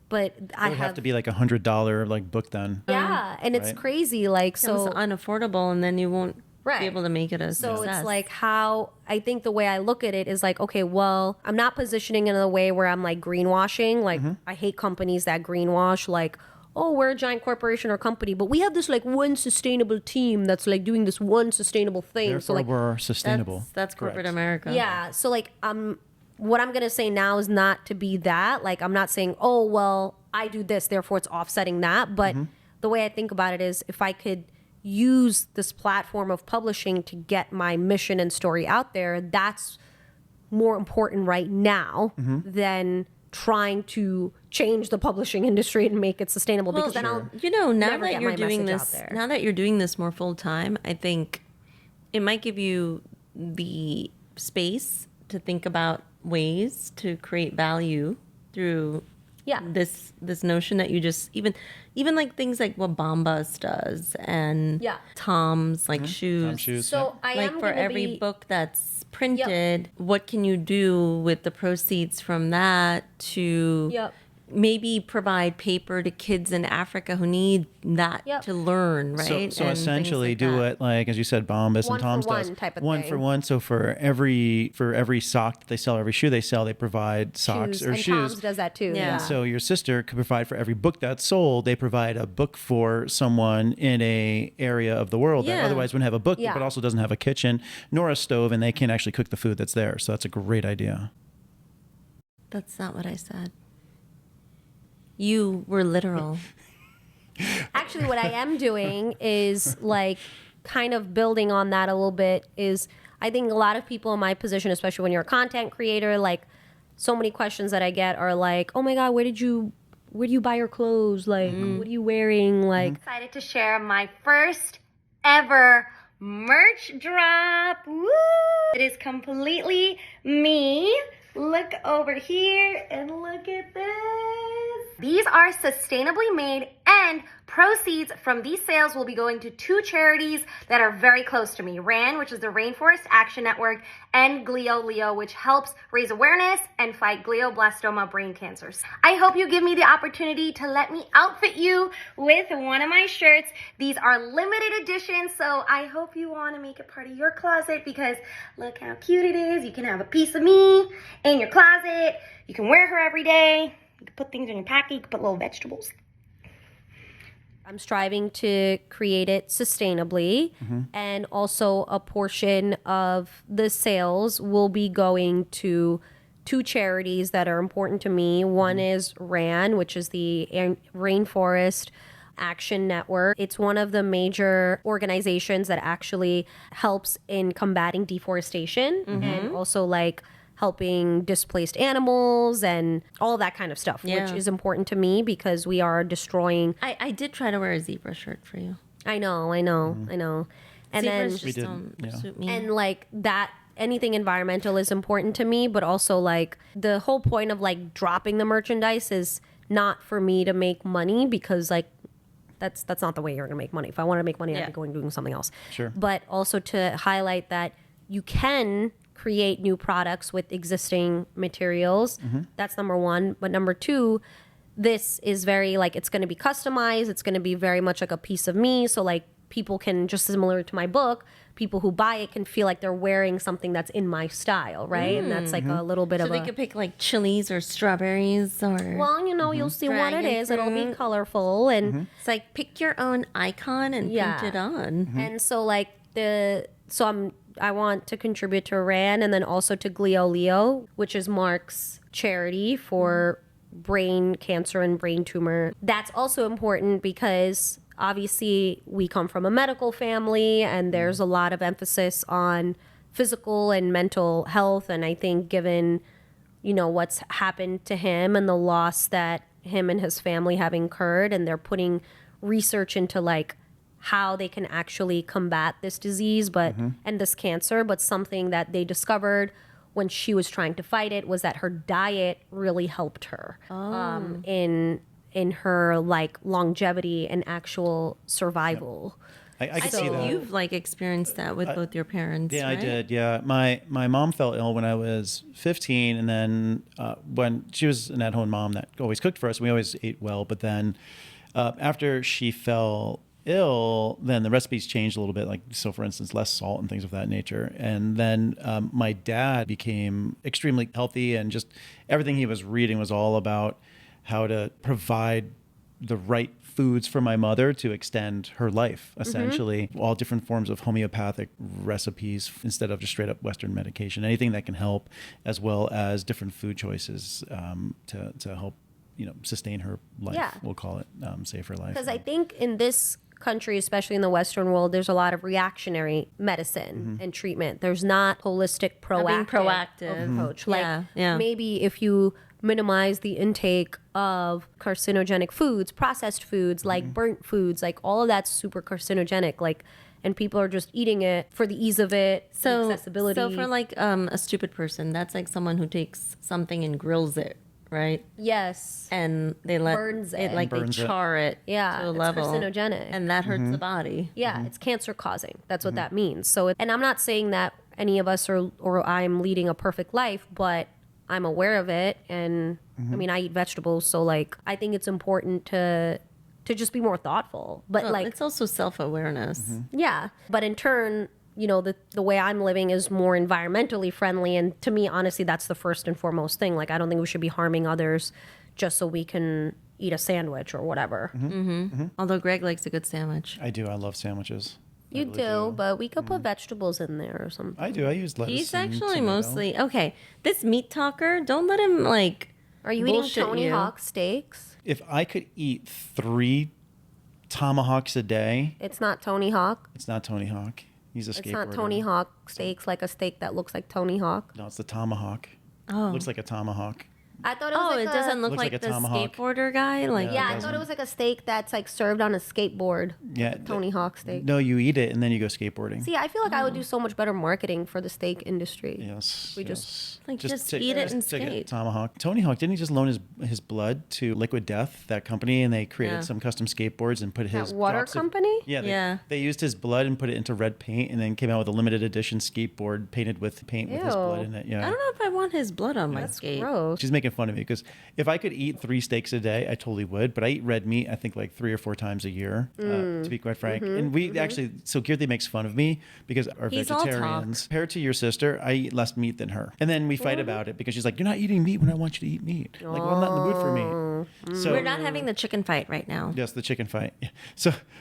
But it would have to be like $100 like book then. Yeah, and it's crazy. Like So it's unaffordable, and then you won't be able to make it a so success. it's like how I think the way I look at it is like, okay, well, I'm not positioning it in a way where I'm like greenwashing. Like I hate companies that greenwash, like, oh, we're a giant corporation or company, but we have this like one sustainable team that's like doing this one sustainable thing. Therefore, so like we're sustainable. That's corporate America. Yeah. So like what I'm going to say now is not to be that. Like, I'm not saying, oh, well, I do this, therefore it's offsetting that. But the way I think about it is if I could use this platform of publishing to get my mission and story out there, that's more important right now than trying to change the publishing industry and make it sustainable. Because then I'll now that you're doing this, now that you're doing this more full time, I think it might give you the space to think about ways to create value through this notion that you just even like things like what Bombas does and Tom's like shoes. So I like am for every book that's printed, what can you do with the proceeds from that to maybe provide paper to kids in Africa who need that to learn, right? So And essentially things do like it like, as you said, Bombas and Tom's does. type of one thing. for one. So for every sock that they sell, every shoe they sell, they provide socks or and shoes. Tom's does that too. Yeah. So your sister could provide for every book that's sold, they provide a book for someone in a area of the world that otherwise wouldn't have a book, but also doesn't have a kitchen nor a stove, and they can't actually cook the food that's there. So that's a great idea. That's not what I said. You were literal. Actually, what I am doing is like kind of building on that a little bit is I think a lot of people in my position, especially when you're a content creator, like so many questions that I get are like, oh my God, where do you buy your clothes? Like, what are you wearing? Like, Excited to share my first ever merch drop. Woo! It is completely me. Look over here and look at this. These are sustainably made, and proceeds from these sales will be going to 2 charities that are very close to me. RAN, which is the Rainforest Action Network, and Glio Leo, which helps raise awareness and fight glioblastoma brain cancers. I hope you give me the opportunity to let me outfit you with one of my shirts. These are limited editions, so I hope you want to make it part of your closet, because look how cute it is. You can have a piece of me in your closet. You can wear her every day. You can put things in your packet. You can put little vegetables. I'm striving to create it sustainably, and also a portion of the sales will be going to 2 charities that are important to me. One is RAN, which is the Rainforest Action Network. It's one of the major organizations that actually helps in combating deforestation and also like helping displaced animals and all that kind of stuff, which is important to me because we are destroying. I did try to wear a zebra shirt for you. I know. And Zebras then just don't suit me. and like that, anything environmental is important to me, but also like the whole point of like dropping the merchandise is not for me to make money, because like that's not the way you're gonna make money. If I wanted to make money, I'd be going doing something else. Sure. But also to highlight that you can create new products with existing materials. That's number one. But number two, this is very like, it's going to be customized. It's going to be very much like a piece of me. So like people can, just similar to my book, people who buy it can feel like they're wearing something that's in my style, right? And that's like a little bit So of they could pick like chilies or strawberries or... well, you know, you'll see what it Dragon is. It'll be fruit. colorful and It's like pick your own icon and print it on. and so like I want to contribute to RAN and then also to Glio Leo, which is Mark's charity for brain cancer and brain tumor. That's also important because obviously we come from a medical family and there's a lot of emphasis on physical and mental health. And I think given, you know, what's happened to him and the loss that him and his family have incurred, and they're putting research into like how they can actually combat this disease and this cancer, but something that they discovered when she was trying to fight it was that her diet really helped her in her like longevity and actual survival. I I can see think that. you've like experienced that with both your parents. Yeah, right? I did. Yeah, my mom fell ill when I was 15, and then when she was an at-home mom that always cooked for us, we always ate well. But then after she fell ill, then the recipes changed a little bit. Like, so for instance, less salt and things of that nature. And then my dad became extremely healthy, and just everything he was reading was all about how to provide the right foods for my mother to extend her life, essentially. All different forms of homeopathic recipes instead of just straight up Western medication, anything that can help, as well as different food choices to help, you know, sustain her life, we'll call it, save her life. Because I think in this country, especially in the Western world, there's a lot of reactionary medicine and treatment. There's not holistic, Being proactive proactive. approach. Like Yeah. maybe if you minimize the intake of carcinogenic foods, processed foods, like burnt foods, like all of that's super carcinogenic. Like, and people are just eating it for the ease of it, the accessibility. So for like a stupid person, that's like someone who takes something and grills it, right? yes, And they let Burns it it. like Burns they it. char it Yeah, to a it's level, carcinogenic. and that hurts the body. yeah, it's cancer causing. That's what that means. So, and I'm not saying that any of us or I'm leading a perfect life, but I'm aware of it. And I mean, I eat vegetables, so like I think it's important to just be more thoughtful. But Well, like, it's also self-awareness. yeah. But in turn, you know, the way I'm living is more environmentally friendly. And to me, honestly, that's the first and foremost thing. Like, I don't think we should be harming others just so we can eat a sandwich or whatever. Although Greg likes a good sandwich. I do. I love sandwiches. I You really do, but we could put vegetables in there or something. I do. I use lettuce. He's and actually tomato. mostly okay. This meat talker, don't let him like. Are you eating bullshit Tony you. Hawk steaks? If I could eat 3 tomahawks a day, It's not Tony Hawk. it's not Tony Hawk. He's a skateboarder. It's not Tony Hawk steaks, like a steak that looks like Tony Hawk. No, it's the tomahawk. Oh, Looks like a tomahawk. I thought it was it doesn't look Looks like like a the tomahawk. skateboarder guy. Like, Yeah, I thought it was like a steak that's like served on a skateboard. Yeah. Tony Hawk steak. No, you eat it and then you go skateboarding. See, I feel like I would do so much better marketing for the steak industry. Yes. We yes. Like, just take- eat it and take skate. Tomahawk. Tony Hawk, didn't he just loan his blood to Liquid Death, that company, and they created Yeah. some custom skateboards and put his That water drops of- company? Yeah, Yeah. They used his blood and put it into red paint, and then came out with a limited edition skateboard painted with paint with his blood Ew. in it. I Yeah. don't know if I want his blood on my That's skate. gross. She's making fun of me because if I could eat 3 steaks a day, I totally would. But I eat red meat, I think, like 3 or 4 times a year, to be quite frank. And we actually, so Kirti makes fun of me because our He's all vegetarians. Compared to your sister, I eat less meat than her. And then we fight about it because she's like, "You're not eating meat when I want you to eat meat." I'm like, well, I'm not in the mood for meat. So We're not having the chicken fight right now. yes, the chicken fight. Yeah.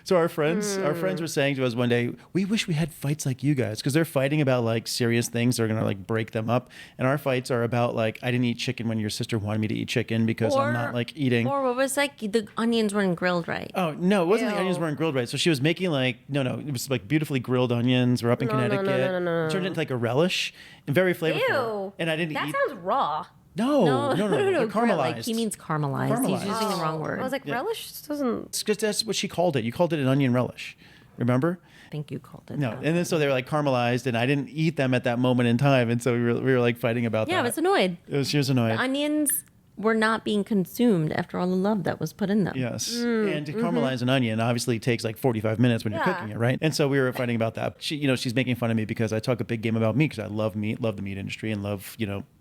So our friends were saying to us one day, we wish we had fights like you guys, because they're fighting about like serious things that are gonna like break them up, and our fights are about like, I didn't eat chicken when your sister wanted me to eat chicken because I'm not like eating. Or what was like the onions weren't grilled right. Oh no, it wasn't the Ew. onions weren't grilled right. So she was making like no, it was like beautifully grilled onions. We're up in Connecticut. no. It turned into like a relish and very flavorful. Ew. And I didn't That eat. sounds raw. No. They're grill. caramelized. Like he means caramelized. He's Caramelized. using the wrong word. I was like, Yeah. relish doesn't. It's 'cause that's what she called it. You called it an onion relish. Remember? I think you called it. No, that. and then so they were like caramelized, and I didn't eat them at that moment in time, and so we were like fighting about that. Yeah, I was annoyed. She was annoyed. The onions were not being consumed after all the love that was put in them. Yes, and to caramelize an onion obviously takes like 45 minutes when you're Yeah. cooking it, right? And so we were fighting about that. She's making fun of me because I talk a big game about meat because I love meat, love the meat industry, and love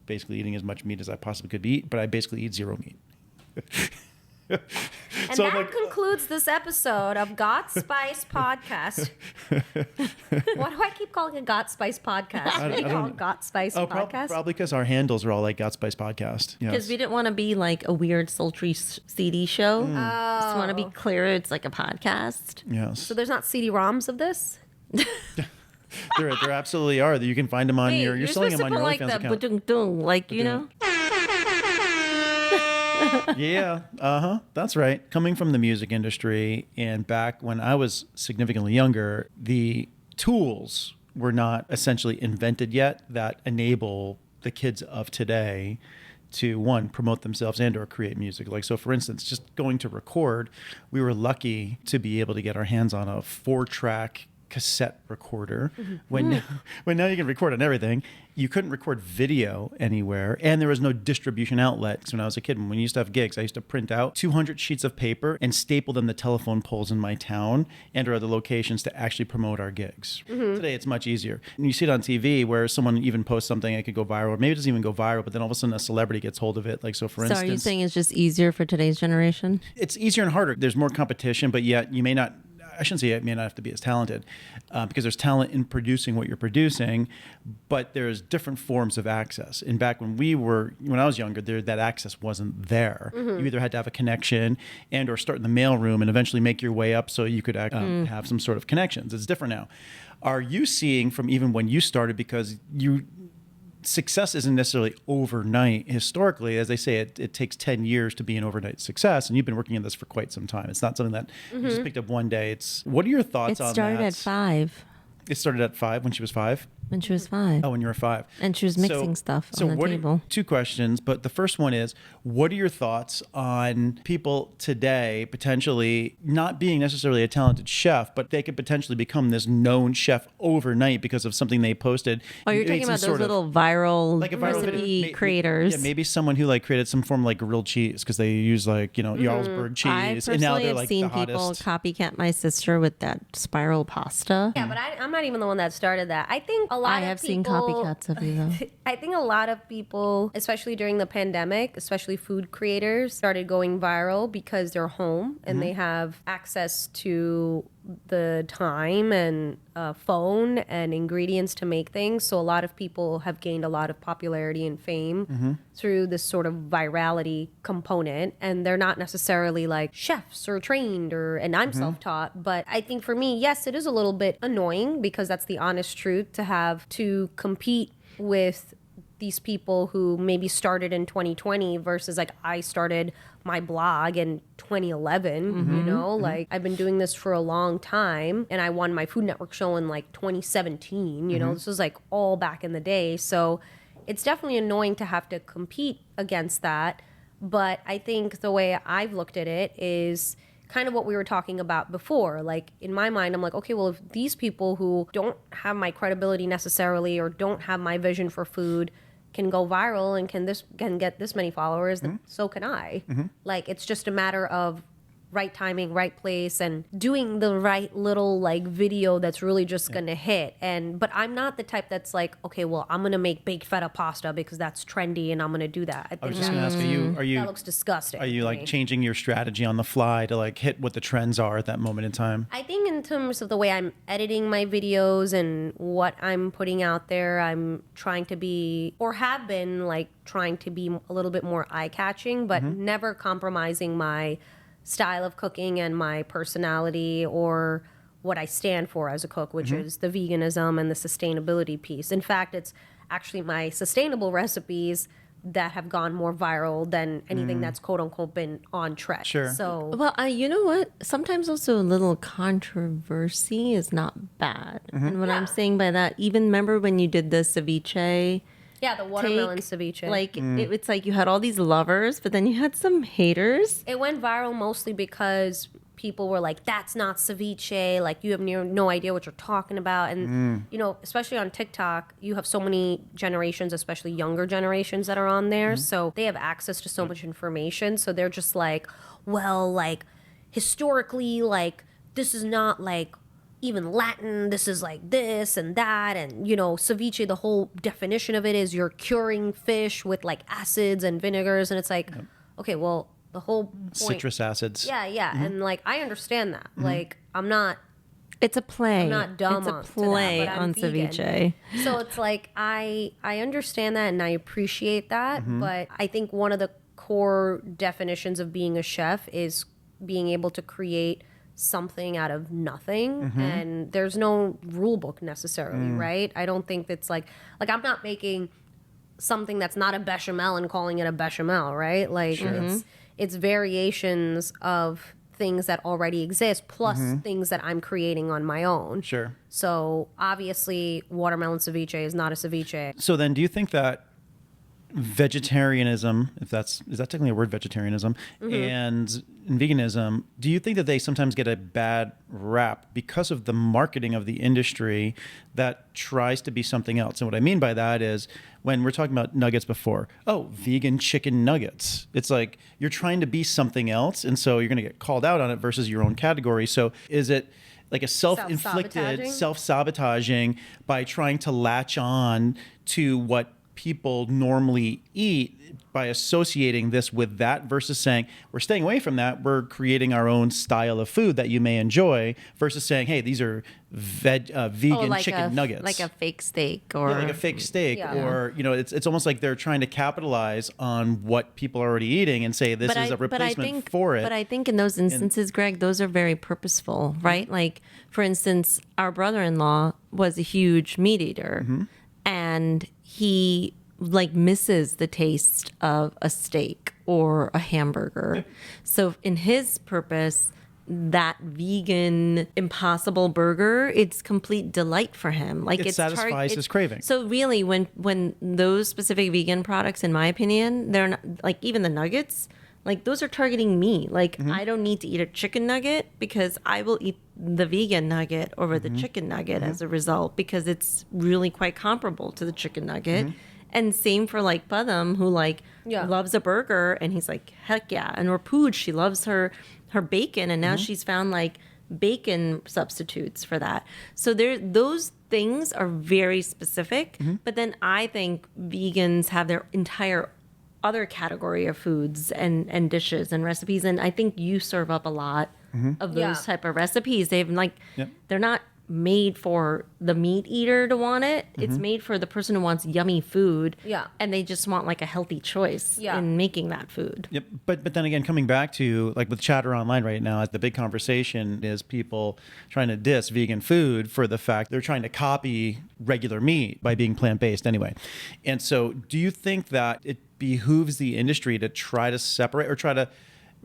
basically eating as much meat as I possibly could eat. But I basically eat zero meat. And So, that like- concludes this episode of Got Spice Podcast. Why do I keep calling it Got Spice Podcast? I We don't call know. it Got Spice Podcast. Probably because our handles are all like Gotspice Podcast. Because Yes. we didn't want to be like a weird, sultry CD show. Just want to be clear it's like a podcast. Yes. So there's not CD-ROMs of this? there absolutely are. You can find them on Hey, you're selling them on your like OnlyFans that, account. ba-dung-dung, like, you know? Yeah, that's right. Coming from the music industry, and back when I was significantly younger, the tools were not essentially invented yet that enable the kids of today to, one, promote themselves and or create music. Like, so for instance, just going to record, we were lucky to be able to get our hands on a 4-track cassette recorder. When now you can record on everything. You couldn't record video anywhere, and there was no distribution outlet. So when I was a kid, when we used to have gigs, I used to print out 200 sheets of paper and staple them to telephone poles in my town and or other locations to actually promote our gigs. Today it's much easier. And you see it on TV where someone even posts something that could go viral. Maybe it doesn't even go viral, but then all of a sudden a celebrity gets hold of it. Like, so for So instance, are you saying it's just easier for today's generation? it's easier and harder. There's more competition, but yet you may not, I shouldn't say it may not have to be as talented because there's talent in producing what you're producing, but there's different forms of access. And back when I was younger, that access wasn't there. You either had to have a connection and or start in the mailroom and eventually make your way up so you could have some sort of connections. It's different now. Are you seeing from even when you started, because success isn't necessarily overnight. Historically, as they say, it takes 10 years to be an overnight success. And you've been working in this for quite some time. It's not something that you just picked up one day. What are your thoughts It on started that? at 5 It started at 5 when she was 5? when she was 5. Oh, when you were 5. And she was mixing stuff on the table. 2 questions, but the first one is, what are your thoughts on people today potentially not being necessarily a talented chef, but they could potentially become this known chef overnight because of something they posted? Oh, you're talking about those little viral, like a viral recipe video, creators. Yeah, maybe someone who like created some form of like grilled cheese because they use like, Jarlsberg cheese. I and personally now they're have like seen the people hottest. copycat my sister with that spiral pasta. Yeah, but I'm not even the one that started that. I think a lot I of have people, seen copycats of you though. I think a lot of people, especially during the pandemic, especially food creators, started going viral because they're home and they have access to the time and phone and ingredients to make things. So a lot of people have gained a lot of popularity and fame through this sort of virality component. And they're not necessarily like chefs or trained and I'm self-taught. But I think for me, yes, it is a little bit annoying because that's the honest truth to have to compete with these people who maybe started in 2020 versus like I started my blog in 2011, like I've been doing this for a long time and I won my Food Network show in like 2017, this was like all back in the day. So it's definitely annoying to have to compete against that. But I think the way I've looked at it is kind of what we were talking about before. Like, in my mind, I'm like, okay, well, if these people who don't have my credibility necessarily or don't have my vision for food can go viral and can get this many followers, then so can I. Like, it's just a matter of right timing, right place, and doing the right little like video that's really just gonna hit. But I'm not the type that's like, okay, well, I'm gonna make baked feta pasta because that's trendy and I'm gonna do that. I was just gonna ask, are you that looks disgusting. Are you like changing your strategy on the fly to like hit what the trends are at that moment in time? I think in terms of the way I'm editing my videos and what I'm putting out there, I'm trying to be, or have been like trying to be a little bit more eye-catching, but never compromising my style of cooking and my personality or what I stand for as a cook, which is the veganism and the sustainability piece. In fact, it's actually my sustainable recipes that have gone more viral than anything that's quote unquote been on trend. Sure. So, Well, you know what? Sometimes also a little controversy is not bad. And what I'm saying by that, even remember when you did the ceviche? yeah, the watermelon ceviche. Like, it's like you had all these lovers, but then you had some haters. It went viral mostly because people were like, that's not ceviche. Like, you have no idea what you're talking about. And, you know, especially on TikTok, you have so many generations, especially younger generations that are on there. So they have access to so much information. So they're just like, well, like, historically, like, this is not like even Latin, this is like this and that. And, you know, ceviche, the whole definition of it is you're curing fish with like acids and vinegars. And it's like, okay, well, the whole point. Citrus acids. Yeah. And like, I understand that. Like, I'm not It's a play. I'm not dumb It's a on to play that, but I'm on vegan. ceviche. So it's like I understand that and I appreciate that, but I think one of the core definitions of being a chef is being able to create something out of nothing, and there's no rule book necessarily, right? I don't think it's like I'm not making something that's not a bechamel and calling it a bechamel, right? Like it's variations of things that already exist plus things that I'm creating on my own. Sure. So obviously watermelon ceviche is not a ceviche. So then do you think that vegetarianism, is that technically a word, vegetarianism, and veganism, do you think that they sometimes get a bad rap because of the marketing of the industry that tries to be something else? And what I mean by that is when we're talking about nuggets before, vegan chicken nuggets. It's like you're trying to be something else, and so you're going to get called out on it versus your own category. So is it like a self-inflicted, self-sabotaging by trying to latch on to what people normally eat by associating this with that versus saying we're staying away from that, we're creating our own style of food that you may enjoy, versus saying, hey, these are vegan like chicken nuggets, like a fake steak, or like a fake steak, or it's almost like they're trying to capitalize on what people are already eating and say this is a replacement for it. But I think in those instances, Greg, those are very purposeful, right? Like, for instance, our brother-in-law was a huge meat eater, and he like misses the taste of a steak or a hamburger. So in his purpose, that vegan Impossible Burger, it's complete delight for him. Like it satisfies his craving. So really, when those specific vegan products, in my opinion, they're not like even the nuggets. Like those are targeting me. Like I don't need to eat a chicken nugget because I will eat the vegan nugget over the chicken nugget as a result, because it's really quite comparable to the chicken nugget. And same for like Padam, who like loves a burger, and he's like, heck yeah. And Rapooj, she loves her bacon, and now she's found like bacon substitutes for that. So those things are very specific. But then I think vegans have their entire other category of foods and dishes and recipes, and I think you serve up a lot of those type of recipes. They've like they're not made for the meat eater to want it. It's made for the person who wants yummy food, and they just want like a healthy choice in making that food. Yep. But then again, coming back to like with chatter online right now, the big conversation is people trying to diss vegan food for the fact they're trying to copy regular meat by being plant-based anyway. And so do you think that it behooves the industry to try to separate or try to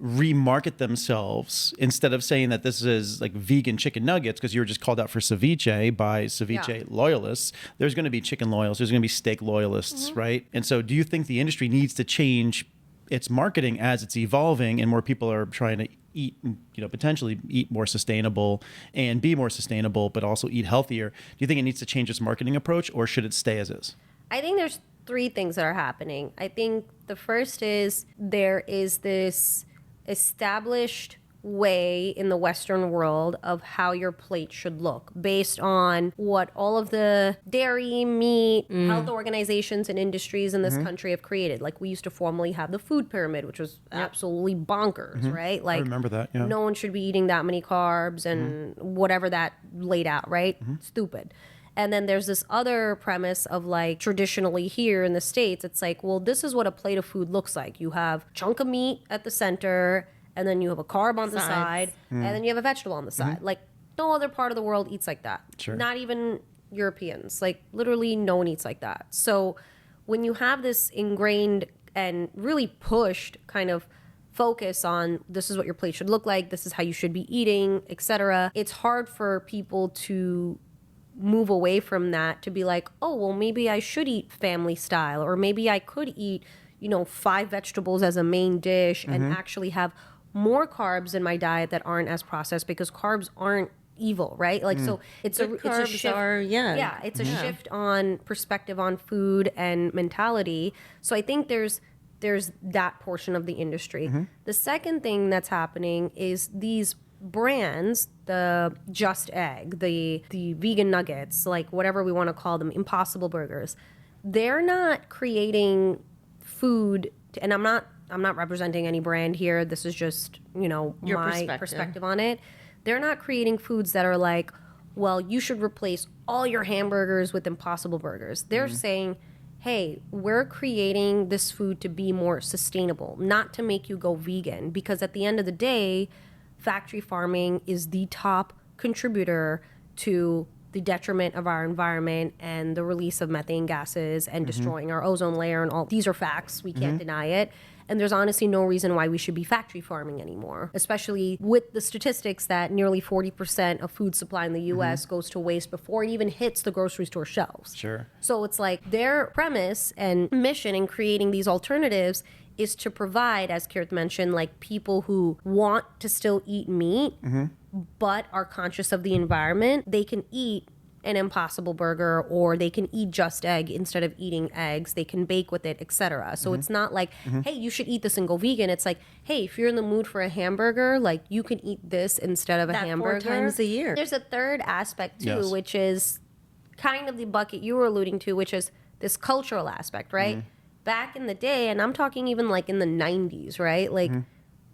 remarket themselves instead of saying that this is like vegan chicken nuggets because you were just called out for ceviche by ceviche loyalists. There's going to be chicken loyalists. There's going to be steak loyalists, right? And so do you think the industry needs to change its marketing as it's evolving and more people are trying to eat, potentially eat more sustainable and be more sustainable, but also eat healthier? Do you think it needs to change its marketing approach or should it stay as is? I think there's 3 things that are happening. I think the first is there is this established way in the Western world of how your plate should look based on what all of the dairy, meat, health organizations and industries in this country have created. Like we used to formerly have the food pyramid, which was absolutely bonkers, right? Like I remember that, yeah. No one should be eating that many carbs and whatever that laid out, right? Stupid. And then there's this other premise of like traditionally here in the States, it's like, well, this is what a plate of food looks like. You have a chunk of meat at the center, and then you have a carb on the side, and then you have a vegetable on the side. Like no other part of the world eats like that. Sure. Not even Europeans. Like literally no one eats like that. So when you have this ingrained and really pushed kind of focus on this is what your plate should look like, this is how you should be eating, etc., it's hard for people to move away from that to be like, oh, well, maybe I should eat family style, or maybe I could eat, 5 vegetables as a main dish and actually have more carbs in my diet that aren't as processed, because carbs aren't evil, right? Like, so it's a shift. It's a shift on perspective on food and mentality. So I think there's that portion of the industry. The second thing that's happening is these brands, the Just Egg, the vegan nuggets, like whatever we want to call them, Impossible Burgers, they're not creating food, and I'm not representing any brand here. This is just, my perspective on it. They're not creating foods that are like, well, you should replace all your hamburgers with Impossible Burgers. They're saying, hey, we're creating this food to be more sustainable, not to make you go vegan, because at the end of the day, factory farming is the top contributor to the detriment of our environment and the release of methane gases and destroying our ozone layer and all. These are facts. We can't deny it. And there's honestly no reason why we should be factory farming anymore, especially with the statistics that nearly 40% of food supply in the U.S. goes to waste before it even hits the grocery store shelves. Sure. So it's like their premise and mission in creating these alternatives is to provide, as Kirt mentioned, like people who want to still eat meat, but are conscious of the environment. They can eat an Impossible Burger, or they can eat Just Egg instead of eating eggs. They can bake with it, etc. So it's not like, hey, you should eat this and go vegan. It's like, hey, if you're in the mood for a hamburger, like you can eat this instead of a hamburger. 4 times a year. There's a third aspect too, Yes. which is kind of the bucket you were alluding to, which is this cultural aspect, right? Back in the day, and I'm talking even like in the 90s, right? Like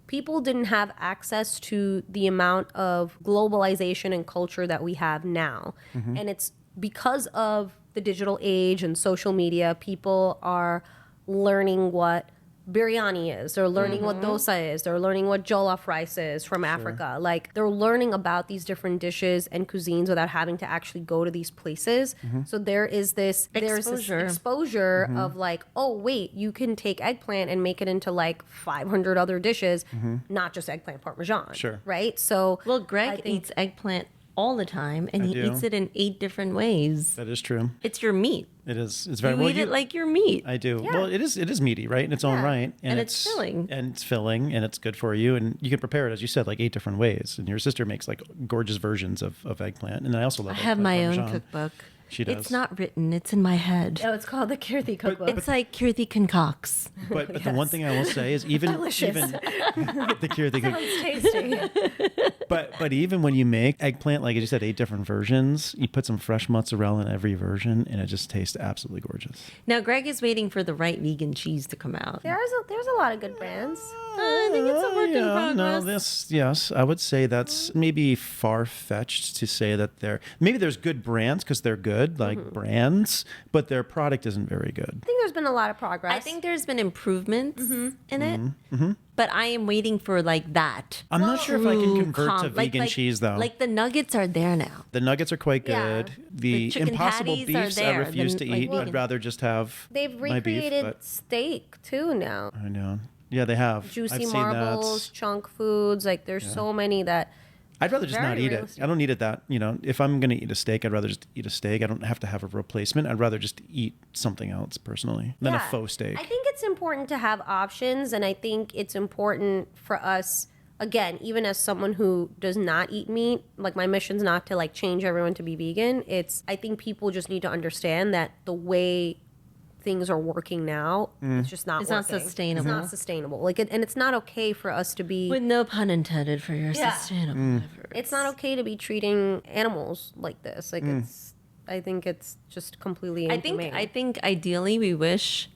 people didn't have access to the amount of globalization and culture that we have now. And it's because of the digital age and social media, people are learning what biryani is. They're learning what dosa is. They're learning what jollof rice is from Africa. Like they're learning about these different dishes and cuisines without having to actually go to these places. So there is this exposure of like, oh wait, you can take eggplant and make it into like 500 other dishes, not just eggplant parmesan. Sure. Right? So Well, Greg eats eggplant all the time, and he eats it in 8 different ways. That is true. It's your meat. It is. It's very You eat it like your meat. I do. Yeah. Well, it is meaty, right? In its own right. And it's filling. And it's filling, and it's good for you. And you can prepare it, as you said, like 8 different ways. And your sister makes like gorgeous versions of eggplant. And I also love I have eggplant my own parmesan. cookbook. She does. It's not written. It's in my head. it's called the Kirthi cookbook. It's like Kirthi concocts. But the one thing I will say is even the cure thing. tasty. But even when you make eggplant, like as you said, 8 different versions, you put some fresh mozzarella in every version, and it just tastes absolutely gorgeous. Now, Greg is waiting for the right vegan cheese to come out. There's a lot of good brands. I think it's a work in progress. Yes, I would say that's maybe far-fetched to say that maybe there's good brands because they're good, like brands, but their product isn't very good. I think there's been a lot of progress. I think there's been improvements in it, but I am waiting for like that. I'm not sure if I can convert to like- vegan cheese though. Like the nuggets are there now. The nuggets are quite Yeah. good. The chicken Impossible patties are beefs I there. refuse to Like, eat. I'd rather just have They've my beef. recreated But steak too now. I know. Yeah, they have. I've Juicy seen marbles, that. chunk foods. Like there's so many that. I'd rather just not Very eat realistic. it. I don't need it that, if I'm going to eat a steak, I'd rather just eat a steak. I don't have to have a replacement. I'd rather just eat something else personally than a faux steak. I think it's important to have options, and I think it's important for us, again, even as someone who does not eat meat, like my mission's not to like change everyone to be vegan. I think people just need to understand that the way things are working now, it's just not It's not working. sustainable. It's not sustainable. And it's not okay for us to be. With no pun intended for your sustainable efforts. It's not okay to be treating animals like this. Like I think it's just completely inhumane. I think ideally we wish,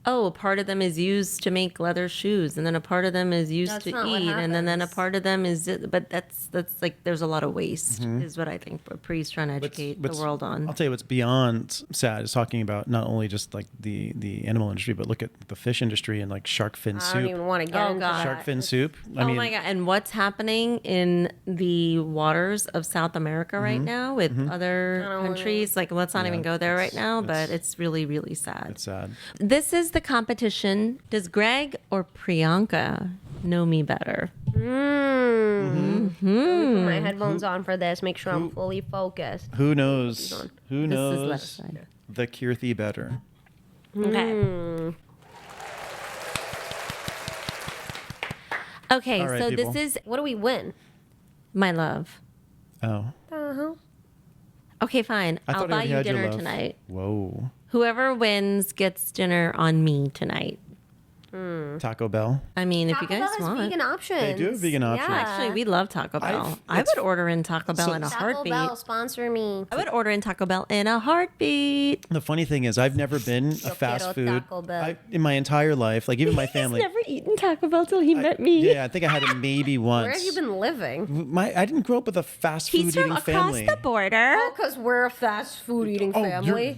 a part of them is used to make leather shoes, and then a part of them is used That's to not what eat, and then a happens. part of them is. But that's like there's a lot of waste, is what I think Pri's trying to educate the world on. I'll tell you what's beyond sad is talking about not only just like the animal industry, but look at the fish industry and like shark fin I soup. don't even want to get into that. Shark fin soup. I Oh mean, my god! And what's happening in the waters of South America right now with other countries? Like, let's not even go there right now. But it's really, really sad. it's sad. This is the competition. Does Greg or Priyanka know me better? Let me put my headphones on for this. Make sure I'm fully focused. Who knows? Who This is left knows side. the Kirthi better? Okay. Okay, All right, so people. this is What do we win? my love. Oh, Uh-huh. Okay, fine. I I'll thought I buy already you had your dinner love. tonight. Whoa. Whoever wins gets dinner on me tonight. Taco Bell. I mean, if you Taco guys Bell has want. vegan options. They do have vegan options. Yeah. Actually, we love Taco Bell. I would order in Taco Bell in a Taco heartbeat. Bell, sponsor me. I would order in Taco Bell in a heartbeat. The funny thing is, I've never been a fast quiero food Taco Bell. in my entire life. Like even my family. He's never eaten Taco Bell till he met me. Yeah, I think I had it maybe once. Where have you been living? I didn't grow up with a fast food He's from eating across family. the border. Oh, because we're a fast food eating family.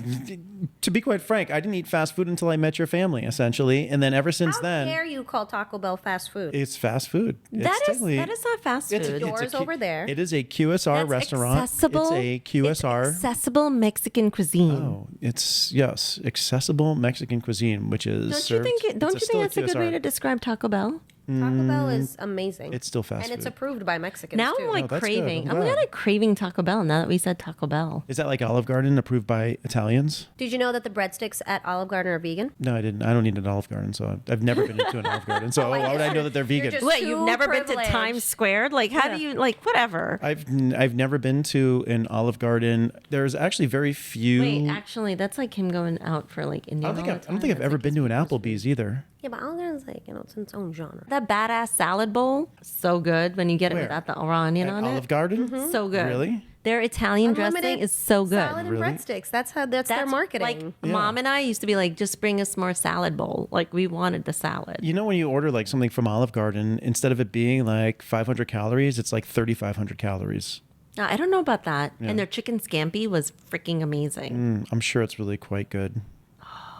To be quite frank, I didn't eat fast food until I met your family, essentially, and then ever since How then, dare you call Taco Bell fast food? it's fast food. That It's is not fast it's a- food. it's a Doors Q- over there. It is a QSR That's restaurant. accessible. It's a QSR. It's accessible Mexican cuisine. Oh, it's yes, accessible Mexican cuisine, which is Don't you served. think? Don't you still think that's a good way QSR. to describe Taco Bell? Taco Bell is amazing. It's still fast And it's food. approved by Mexicans Now too. I'm like that's good. craving. I'm I'm glad. kind of craving Taco Bell now that we said Taco Bell. Is that like Olive Garden approved by Italians? Did you know that the breadsticks at Olive Garden are vegan? No, I didn't. I don't need an Olive Garden, so I've never been into an Olive Garden. So why would I know that they're vegan? just- What, Too you've never been to privileged. Times Square? Like, how do you, like, whatever. I've never been to an Olive Garden. There's actually very few. Wait, actually, that's like him going out for like Indian. I don't think I've ever been to an Applebee's either. Yeah, but Olive Garden's like, it's its own genre. That badass salad bowl, so good when you get it Where? without the raw onion At on Olive it. Garden? So good. Really? Their Italian dressing is so good. Salad and Really? breadsticks. That's their marketing. Like Mom and I used to be like, just bring us more salad bowl. Like we wanted the salad. You know, when you order like something from Olive Garden, instead of it being like 500 calories, it's like 3,500 calories. Now, I don't know about that. And their chicken scampi was freaking amazing. I'm sure it's really quite good.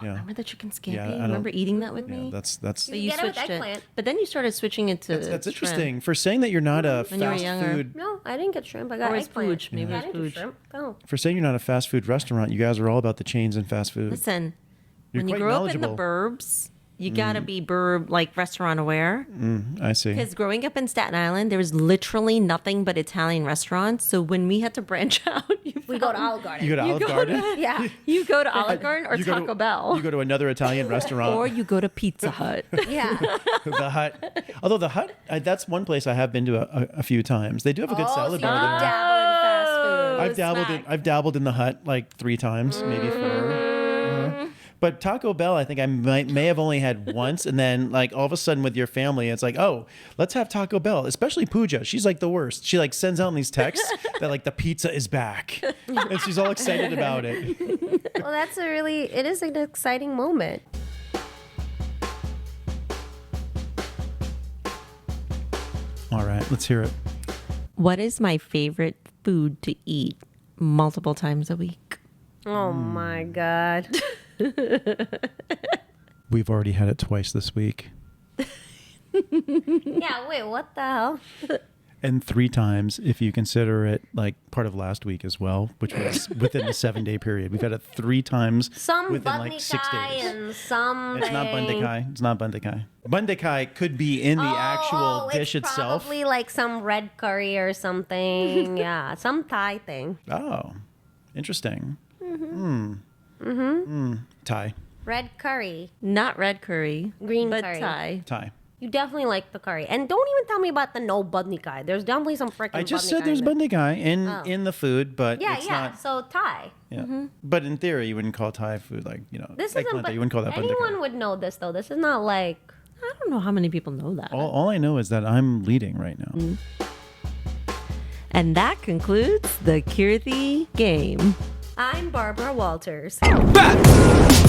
Yeah. Remember the chicken scampi? Yeah, I don't- Remember eating that with Yeah, me? that's But you get it with switched eggplant. But then you started switching it to that's shrimp. interesting. For saying that you're not a When you were fast younger. food No, I didn't get shrimp. I got Or it's eggplant. pooch. Maybe Yeah, it's I didn't get pooch. shrimp. Oh. for saying you're not a fast food restaurant, you guys are all about the chains and fast food. Listen, You're when you quite grow up in the knowledgeable. burbs, you gotta be burb like restaurant aware. I see. Because growing up in Staten Island, there was literally nothing but Italian restaurants. So when we had to branch out, We go to Olive Garden. You go to Olive Garden? yeah. you go to Olive Garden or You go to- Taco Bell, You go to another Italian restaurant. or you go to Pizza Hut. Yeah. The Hut. Although the Hut, that's one place I have been to a few times. They do have a good Oh, salad so you bar there. dabble in fast food. I've dabbled in the Hut like 3 times, maybe 4. But Taco Bell, I think I may have only had once, and then like all of a sudden with your family, it's like, oh, let's have Taco Bell. Especially Pooja, she's like the worst. She like sends out these texts that like the pizza is back, and she's all excited about it. Well, it is an exciting moment. All right, let's hear it. What is my favorite food to eat multiple times a week? Oh my God. We've already had it twice this week. Yeah, wait, what the hell? And 3 times if you consider it like part of last week as well, which was within the 7-day period. We've had it 3 times Some within like 6 days. and some. It's not bundekai. It's not bundekai. Bundekai could be in the actual dish it's itself. Probably like some red curry or something. Yeah, some Thai thing. Oh, interesting. Thai. Red curry, Not red curry, green but curry. Thai. You definitely like the curry. And don't even tell me about the no bundekai. There's definitely some freaking I just bundekai said there's in it. bundekai in the food, but Yeah, it's yeah. not. So Thai. Yeah. But in theory, you wouldn't call Thai food like, This eggplant. isn't. But You wouldn't call that anyone bundekai. would know this though. This is not like. I don't know how many people know that. All I know is that I'm leading right now. And that concludes the Kirthi game. I'm Barbara Walters. Back.